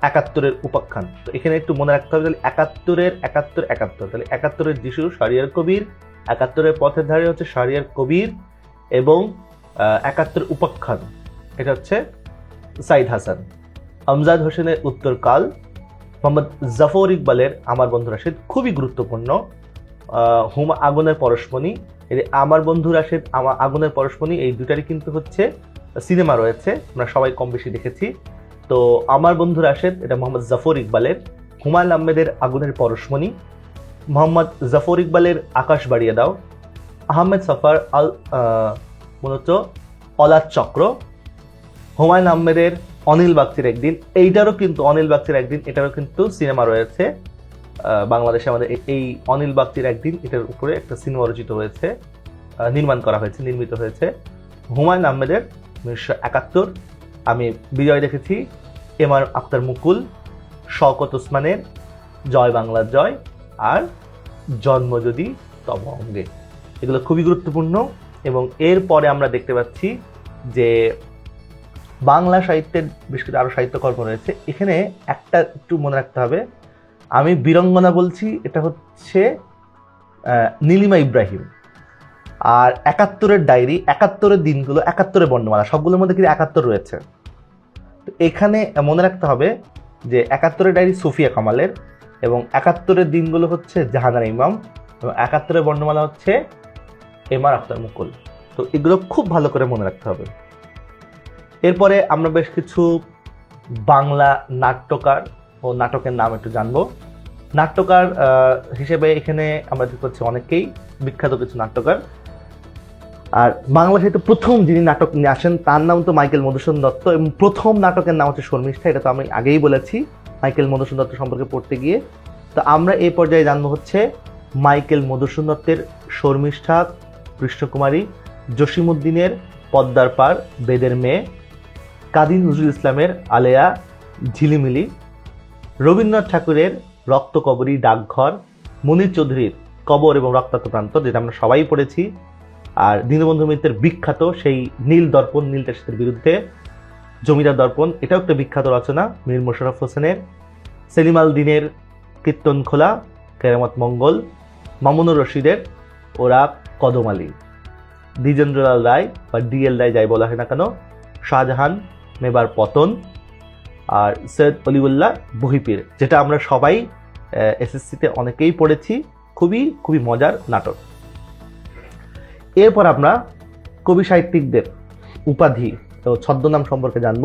71-এর উপাখ্যান। তো এখানে একটু মনে রাখতে হবে, তাহলে 71-এর 71, তাহলে 71-এর দিশু শাহরিয়ার কবির, 71-এর পথের ধারে হচ্ছে শাহরিয়ার কবির, এবং 71-এর উপাখ্যান এটা হচ্ছে সাইদ হাসান। আমজাদ হোসেনের উত্তরকাল, মোহাম্মদ জাফর ইকবালের আমার বন্ধু রাশেদ, খুবই গুরুত্বপূর্ণ। আগুনের পরশমণি, আমার বন্ধু রাশেদ, আগুনের পরশমণি, এই দুটারই কিন্তু হচ্ছে সিনেমা রয়েছে, আমরা সবাই কম বেশি দেখেছি। তো আমার বন্ধু রাশেদ এটা মোহাম্মদ জাফর ইকবালের। হুমায়ুন আহমেদের আগুনের পরশমণি, মোহাম্মদ জাফর ইকবালের আকাশ বাড়িয়ে দাও, আহমেদ সফার মূলত অলাদ চক্র, হুমায়ুন আহমেদের অনিল বাগচির একদিন, এইটারও কিন্তু অনিল বাগচির একদিন এটারও কিন্তু সিনেমা রয়েছে বাংলাদেশে। আমাদের এই অনিল বাগচির একদিন, এটার উপরে একটা সিনেমা রচিত হয়েছে, নির্মিত হয়েছে। হুমায়ুন আহমেদের 1971, আমি বিজয় দেখেছি, এমআর আক্তার মুকুল, শওকত ওসমানের জয় বাংলার জয়, আর জন্ম যদি তব অঙ্গে, এগুলো খুবই গুরুত্বপূর্ণ। এবং এরপরে আমরা দেখতে পাচ্ছি যে বাংলা সাহিত্যের বেশ কিছু আরও সাহিত্যকর্ম রয়েছে। এখানে একটা একটু মনে রাখতে হবে, আমি বীরঙ্গনা বলছি, এটা হচ্ছে নীলিমা ইব্রাহিম। আর 71-এর ডায়েরি, 71-এর দিনগুলো, 71-এর বর্ণমালা, সবগুলোর মধ্যে কিন্তু 71 রয়েছে। তো এখানে মনে রাখতে হবে যে 71-এর ডায়েরি সুফিয়া কামালের, এবং 71-এর দিনগুলো হচ্ছে জাহানারা ইমাম, এবং 71-এর বর্ণমালা হচ্ছে এমআর আখতার মুকুল। তো এগুলো খুব ভালো করে মনে রাখতে হবে। এরপরে আমরা বেশ কিছু বাংলা নাট্যকার ও নাটকের নাম একটু জানবো। নাট্যকার হিসেবে এখানে আমরা দেখতে পাচ্ছি অনেকেই বিখ্যাত কিছু নাট্যকার। আর বাংলা সাহিত্যে প্রথম যিনি নাটক নিয়ে আসেন তার নাম তো মাইকেল মধুসূদন দত্ত, এবং প্রথম নাটকের নাম হচ্ছে শর্মিষ্ঠা। এটা তো আমি আগেই বলেছি মাইকেল মধুসূদন দত্ত সম্পর্কে পড়তে গিয়ে। তো আমরা এই পর্যায়ে জানবো হচ্ছে মাইকেল মধুসূদন দত্তের শর্মিষ্ঠা, কৃষ্ণকুমারী, জসিমউদ্দিনের পদ্মার পার, বেদের মেয়ে, কাজী নজরুল ইসলামের আলেয়া, ঝিলিমিলি, রবীন্দ্রনাথ ঠাকুরের রক্তকবরী, ডাকঘর, মুনীর চৌধুরীর কবর এবং রক্তাক্ত প্রান্তর, যেটা আমরা সবাই পড়েছি। আর দীনবন্ধু মিত্রের বিখ্যাত সেই নীল দর্পণ, নীল চাষিদের বিরুদ্ধে, জমিদার দর্পণ, এটাও একটা বিখ্যাত রচনা মীর মোশাররফ হোসেনের। সেলিম আল দীনের কীর্তনখোলা, কেরামত মঙ্গল, মামুনুর রশিদের ওরা কদম আলী, দ্বিজেন্দ্রলাল রায় বা ডিএল রায় যাই বলা হয় না কেন, শাহজাহান, মেবার পতন, আর সৈয়দ অলিউল্লাহ বহিপীর, যেটা আমরা সবাই এসএসসিতে অনেকেই পড়েছি। খুবই খুবই মজার নাটক। এরপর আমরা কবি সাহিত্যিকদের উপাধি ও ছদ্মনাম সম্পর্কে জানব।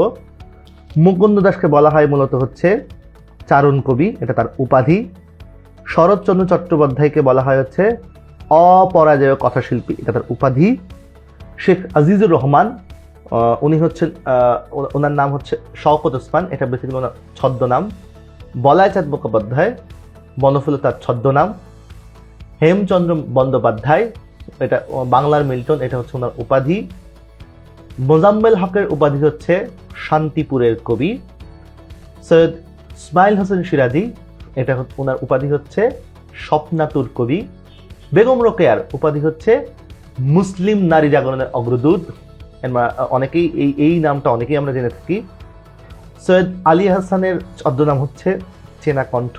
মুকুন্দ দাসকে বলা হয় মূলত হচ্ছে চারণ কবি, এটা তার উপাধি। শরৎচন্দ্র চট্টোপাধ্যায়কে বলা হয় হচ্ছে অপরাজেয় কথাশিল্পী, এটা তার উপাধি। শেখ আজিজুর রহমান, উনি হচ্ছেন, ওনার নাম হচ্ছে শওকত ওসমান, এটা বেসিক্যালি ওনার ছদ্মনাম। বলাইচাঁদ মুখোপাধ্যায়, বনফুল তার ছদ্মনাম। হেমচন্দ্র বন্দ্যোপাধ্যায়, এটা বাংলার মিল্টন, এটা হচ্ছে ওনার উপাধি। মোজাম্মেল হকের উপাধি হচ্ছে শান্তিপুরের কবি। সৈয়দ ইসমাইল হোসেন সিরাজি, এটা ওনার উপাধি হচ্ছে স্বপ্নাতুর কবি। বেগম রোকেয়ার উপাধি হচ্ছে মুসলিম নারী জাগরণের অগ্রদূত, অনেকেই এই নামটা অনেকেই আমরা জেনে থাকি। সৈয়দ আলী হাসানের ছদ্মনাম হচ্ছে চেনা কণ্ঠ।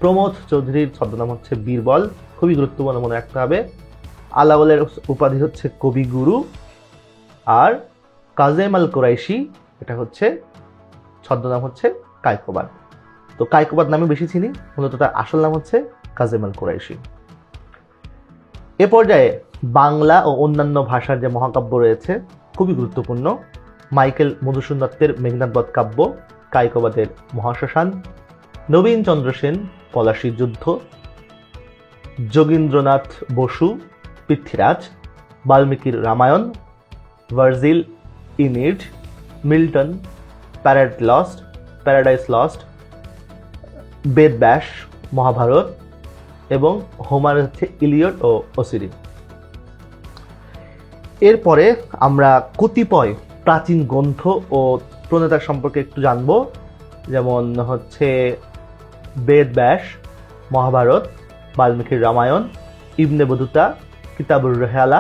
প্রমোদ চৌধুরীর ছদ্মনাম হচ্ছে বীরবল, খুবই গুরুত্বপূর্ণ মনে রাখতে হবে। আলাওলের উপাধি হচ্ছে কবিগুরু। আর কাজেম আল কুরাইশি, এটা হচ্ছে ছদ্মনাম হচ্ছে কায়কোবাদ। তো কায়কোবাদ নামে বেশি চিনি, মূলত তার আসল নাম হচ্ছে কাজেম আল কুরাইশি। এ পর্যায়ে বাংলা ও অন্যান্য ভাষার যে মহাকাব্য রয়েছে খুবই গুরুত্বপূর্ণ। মাইকেল মধুসূদন দত্তের মেঘনাদ বধ কাব্য, কায়কোবাদের মহাশ্মশান, নবীন চন্দ্র সেন পলাশীর যুদ্ধ, যোগীন্দ্রনাথ বসু পৃথ্বীরাজ, বাল্মীকির Ramayana, Virgil Aeneid, Milton paradise lost, Vedvyas Mahabharata, এবং হোমার হচ্ছে ইলিয়ড ও ওসিরি। এরপরে আমরা কতিপয় প্রাচীন গ্রন্থ ও প্রণেতার সম্পর্কে একটু জানব। যেমন হচ্ছে বেদব্যাস, মহাভারত, বাল্মীকির রামায়ণ, ইবনে বতুতা, কিতাবুর রেহালা,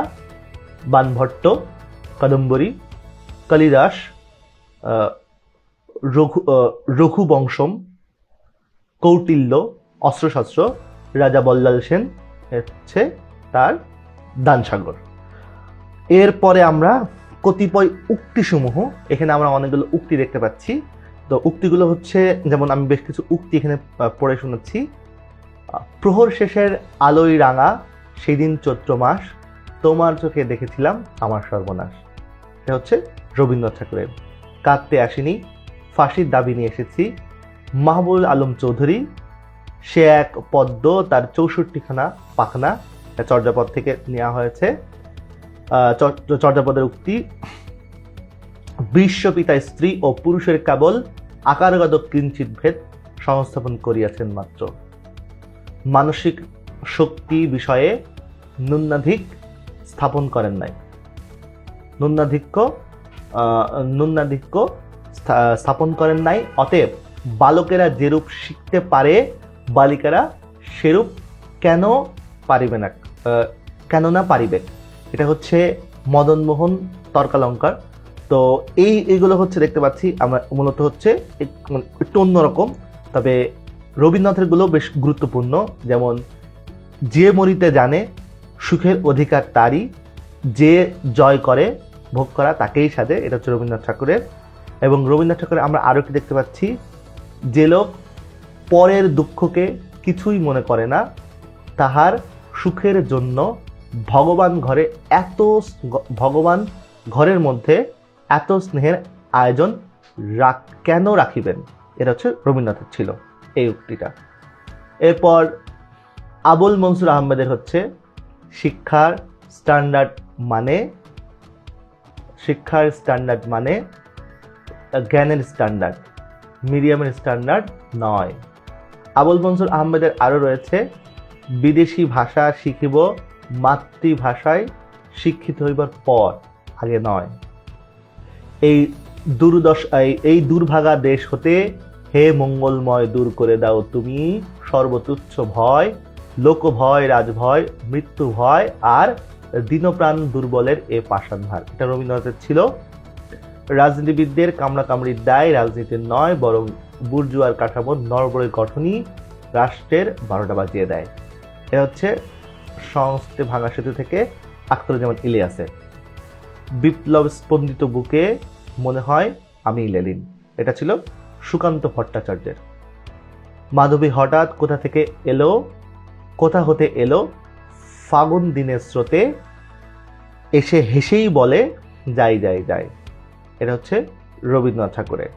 বানভট্ট, কাদম্বরী, কালিদাস, রঘুবংশম, কৌটিল্য, অস্ত্রশস্ত্র, রাজা বল্লাল সেন হচ্ছে তার দানসাগর। এরপরে আমরা কতিপয় উক্তিসমূহ, এখানে আমরা অনেকগুলো উক্তি দেখতে পাচ্ছি। তো উক্তিগুলো হচ্ছে, যেমন আমি বেশ কিছু উক্তি এখানে পড়ে শোনাচ্ছি। প্রহর শেষের আলোয় রাঙা সেদিন চৈত্র মাস, তোমার চোখে দেখেছিলাম আমার সর্বনাশ, এটা হচ্ছে রবীন্দ্রনাথ ঠাকুরের। কাঁদতে আসিনি, ফাঁসির দাবি নিয়ে এসেছি, মাহবুব আলম চৌধুরী। সে এক পদ্ম, তার 64খানা পাখনা, চর্যাপদ থেকে নেওয়া হয়েছে। চর্যাপদের উক্তি, বিশ্বপিতা স্ত্রী ও পুরুষের কেবল আকারগত কিঞ্চিৎ ভেদ সংস্থাপন করিয়াছেন মাত্র, মানসিক শক্তি বিষয়ে ন্যূনাধিক স্থাপন করেন নাই, ন্যূনাধিক্য স্থাপন করেন নাই। অতএব বালকেরা যেরূপ শিখতে পারে বালিকারা সেরূপ কেননা পারিবে, এটা হচ্ছে মদনমোহন তর্কালঙ্কার। তো এইগুলো হচ্ছে দেখতে পাচ্ছি আমরা মূলত হচ্ছে একটু অন্যরকম, তবে রবীন্দ্রনাথের গুলো বেশ গুরুত্বপূর্ণ। যেমন যে মরিতে জানে সুখের অধিকার তারই, যে জয় করে ভোগ করা তাকেই সাজে, এটা হচ্ছে রবীন্দ্রনাথ ঠাকুরের। এবং রবীন্দ্রনাথ ঠাকুরের আমরা আরও একটি দেখতে পাচ্ছি, যে লোক পরের দুঃখকে কিছুই মনে করে না, তাহার সুখের জন্য ভগবান ঘরের মধ্যে এত স্নেহের আয়োজন কেন রাখিবেন, এটা হচ্ছে রবীন্দ্রনাথের ছিল এই উক্তিটা। এরপর আবুল মনসুর আহমেদের হচ্ছে শিক্ষার স্ট্যান্ডার্ড মানে জ্ঞানের স্ট্যান্ডার্ড, মিডিয়ামের স্ট্যান্ডার্ড নয়। আবুল মনসুর আহমেদের আরও রয়েছে বিদেশি ভাষা শিখিব মাতৃভাষায় শিক্ষিত হইবার পর, আগে নয়। এই দুর্ভাগা দেশ হতে হে মঙ্গলময় দূর করে দাও তুমি সর্বতুচ্ছ ভয়, লোক ভয়, রাজভয়, মৃত্যু ভয়, আর দীনপ্রাণ দুর্বলের এ পাষাণ ভার। এটা রবীন্দ্রনাথের ছিল। রাজনীতিবিদদের কামড়াকামড়ির দায় রাজনীতির নয়, বরং বুর্জুয়ার কাঠামোর নড়বড়ে গঠনই রাষ্ট্রের 12টা বাজিয়ে দেয়। এটা হচ্ছে সংস্কৃতি ভাঙা সেতু থেকে আখতারুজ্জামান ইলিয়াসের। বিপ্লব স্পন্দিত বুকে মনে হয় আমি লেলিন, এটা ছিল সুকান্ত ভট্টাচার্যের। মাধবী হঠাৎ কোথা হতে এলো ফাগুন দিনের স্রোতে, এসে হেসেই বলে যাই যাই যাই, এটা হচ্ছে রবীন্দ্রনাথ ঠাকুরের।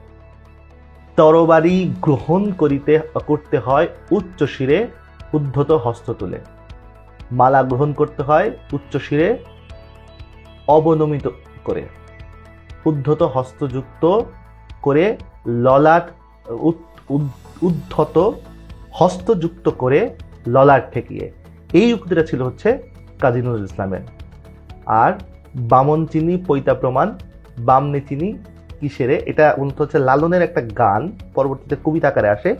তরবারি গ্রহণ করতে হয় উচ্চ শিরে উদ্ধত হস্ত তুলে, মালা গ্রহণ করতে হয় উচ্চ শিরে অবনমিত করে, উদ্ধত হস্তযুক্ত করে ললাট উদ্ধত হস্তযুক্ত করে ললাট ঠেকিয়ে। এই উক্তিটা ছিল হচ্ছে কাজী নজরুল ইসলামের। আর বামন চিনি পৈতা প্রমাণ বামনে চিনি কিসেরে, এটা মূলত হচ্ছে লালনের একটা গান, পরবর্তীতে কবিতা আকারে আসে।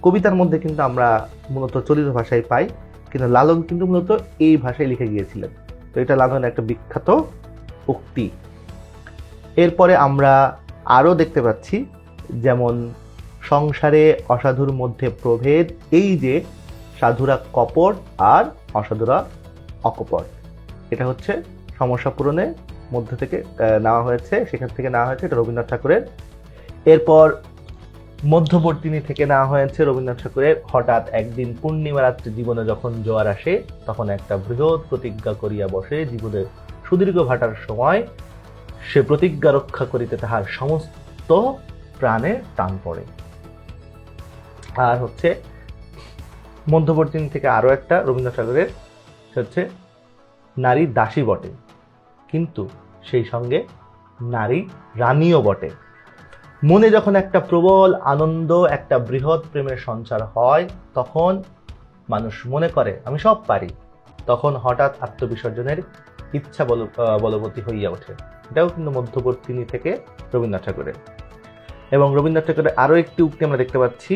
কবিতার মধ্যে কিন্তু আমরা মূলত চলিত ভাষায় পাই, কিন্তু লালন কিন্তু মূলত এই ভাষায় লিখে গিয়েছিলেন। তো এটা লালনের একটা বিখ্যাত উক্তি। এরপরে আমরা আরও দেখতে পাচ্ছি, যেমন সংসারে অসাধুর মধ্যে প্রভেদ, এই যে সাধুরা কপট আর অসাধুরা অকপট, এটা হচ্ছে সমস্যা পূরণের মধ্যে থেকে নেওয়া হয়েছে, সেখান থেকে নেওয়া হয়েছে, এটা রবীন্দ্রনাথ ঠাকুরের। এরপর মধ্যবর্তিনী থেকে নেওয়া হয়েছে রবীন্দ্রনাথ ঠাকুরের হঠাৎ একদিন পূর্ণিমা রাত্রি জীবনে যখন জোয়ার আসে, তখন একটা বৃহৎ প্রতিজ্ঞা করিয়া বসে, জীবনের সুদীর্ঘ ভাটার সময় সে প্রতিজ্ঞা রক্ষা করিতে তাহার সমস্ত প্রাণে টান পড়ে। আর হচ্ছে মধ্যবর্তী থেকে আরো একটা রবীন্দ্রনাথ ঠাকুরের হচ্ছে নারী দাসী বটে, কিন্তু সেই সঙ্গে নারী রানীও বটে। মনে যখন একটা প্রবল আনন্দ, একটা বৃহৎ প্রেমের সঞ্চার হয়, তখন মানুষ মনে করে আমি সব পারি, তখন হঠাৎ আত্মবিসর্জনের ইচ্ছা বলবতী হইয়া ওঠে। এটাও কিন্তু মধ্যবর্তী থেকে রবীন্দ্রনাথ ঠাকুরের। এবং রবীন্দ্রনাথ ঠাকুরের আরো একটি উক্তি আমরা দেখতে পাচ্ছি,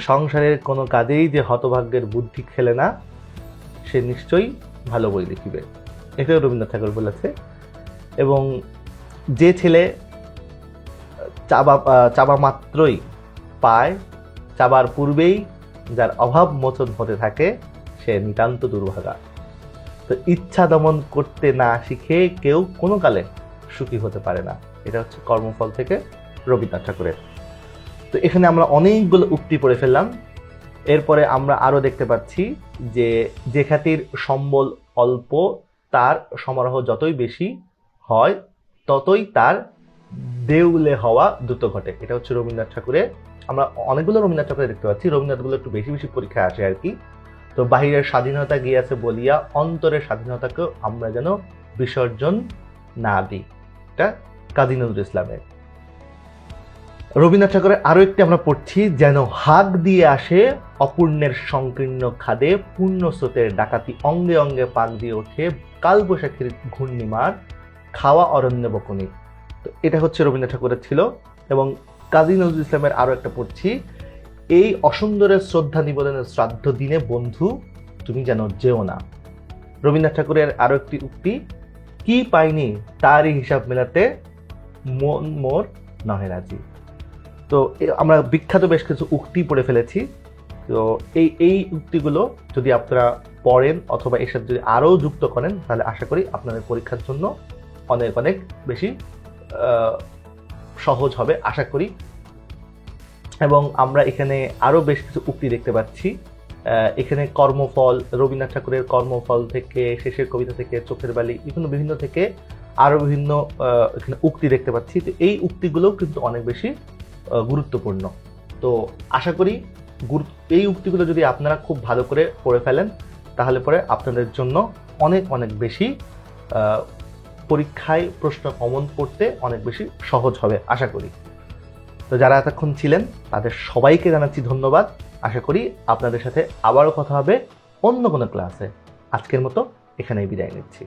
সংসারের কোনো কাজেই যে হতভাগ্যের বুদ্ধি খেলে না, সে নিশ্চয়ই ভালো বই লিখিবে, এটাও রবীন্দ্রনাথ ঠাকুর বলেছে। এবং যে ছেলে চাবা মাত্রই পায়, চাবার পূর্বেই যার অভাব মোচন হতে থাকে, সে নিতান্ত দুর্ভাগা। তো ইচ্ছা দমন করতে না শিখে কেউ কোনো কালে সুখী হতে পারে না, এটা হচ্ছে কর্মফল থেকে রবীন্দ্রনাথ ঠাকুরের। তো এখানে আমরা অনেকগুলো উক্তি পড়ে ফেললাম। এরপরে আমরা আরো দেখতে পাচ্ছি যে খ্যাতির সম্বল অল্প, তার সমারোহ যতই বেশি হয়, ততই তার দেউলে হওয়া দ্রুত ঘটে, এটা হচ্ছে রবীন্দ্রনাথ ঠাকুরের। আমরা অনেকগুলো রবীন্দ্রনাথ ঠাকুরের দেখতে পাচ্ছি, রবীন্দ্রনাথগুলো একটু বেশি বেশি পরীক্ষায় আসে আর কি। তো বাহিরের স্বাধীনতা গিয়াছে বলিয়া অন্তরের স্বাধীনতাকেও আমরা যেন বিসর্জন না দিই, এটা কাজী নজরুল ইসলামের। রবীন্দ্রনাথ ঠাকুরের আরো একটি আমরা পড়ছি, যেন হাক দিয়ে আসে অপূর্ণের সংকীর্ণ খাদে, পূর্ণ স্রোতের ডাকাতি অঙ্গে অঙ্গে পাক দিয়ে ওঠে, কালবৈশাখীর ঘূর্ণিমার খাওয়া অরণ্য বকুনি। তো এটা হচ্ছে রবীন্দ্রনাথ ঠাকুরের ছিল। এবং কাজী নজরুল ইসলামের আরো একটা পড়ছি, এই অসুন্দরের শ্রদ্ধা নিবেদনের শ্রাদ্ধ দিনে বন্ধু তুমি যেন যেও না। রবীন্দ্রনাথ ঠাকুরের আরো একটি উক্তি, কি পাইনি তারই হিসাব মেলাতে মন মোর নহে রাজি। তো আমরা বিখ্যাত বেশ কিছু উক্তি পড়ে ফেলেছি। তো এই উক্তিগুলো যদি আপনারা পড়েন অথবা এর সাথে যদি আরও যুক্ত করেন, তাহলে আশা করি আপনাদের পরীক্ষার জন্য অনেক অনেক বেশি সহজ হবে আশা করি। এবং আমরা এখানে আরও বেশ কিছু উক্তি দেখতে পাচ্ছি, এখানে কর্মফল, রবীন্দ্রনাথ ঠাকুরের কর্মফল থেকে, শেষের কবিতা থেকে, চোখের বালি, বিভিন্ন থেকে আরও বিভিন্ন এখানে উক্তি দেখতে পাচ্ছি। তো এই উক্তিগুলোও কিন্তু অনেক বেশি গুরুত্বপূর্ণ। তো আশা করি এই উক্তিগুলো যদি আপনারা খুব ভালো করে পড়ে ফেলেন তাহলে পরে আপনাদের জন্য অনেক অনেক বেশি পরীক্ষায় প্রশ্ন কমন করতে অনেক বেশি সহজ হবে আশা করি। তো যারা এতক্ষণ ছিলেন তাদের সবাইকে জানাচ্ছি ধন্যবাদ। আশা করি আপনাদের সাথে আবারও কথা হবে অন্য কোনো ক্লাসে। আজকের মতো এখানেই বিদায় নিচ্ছি।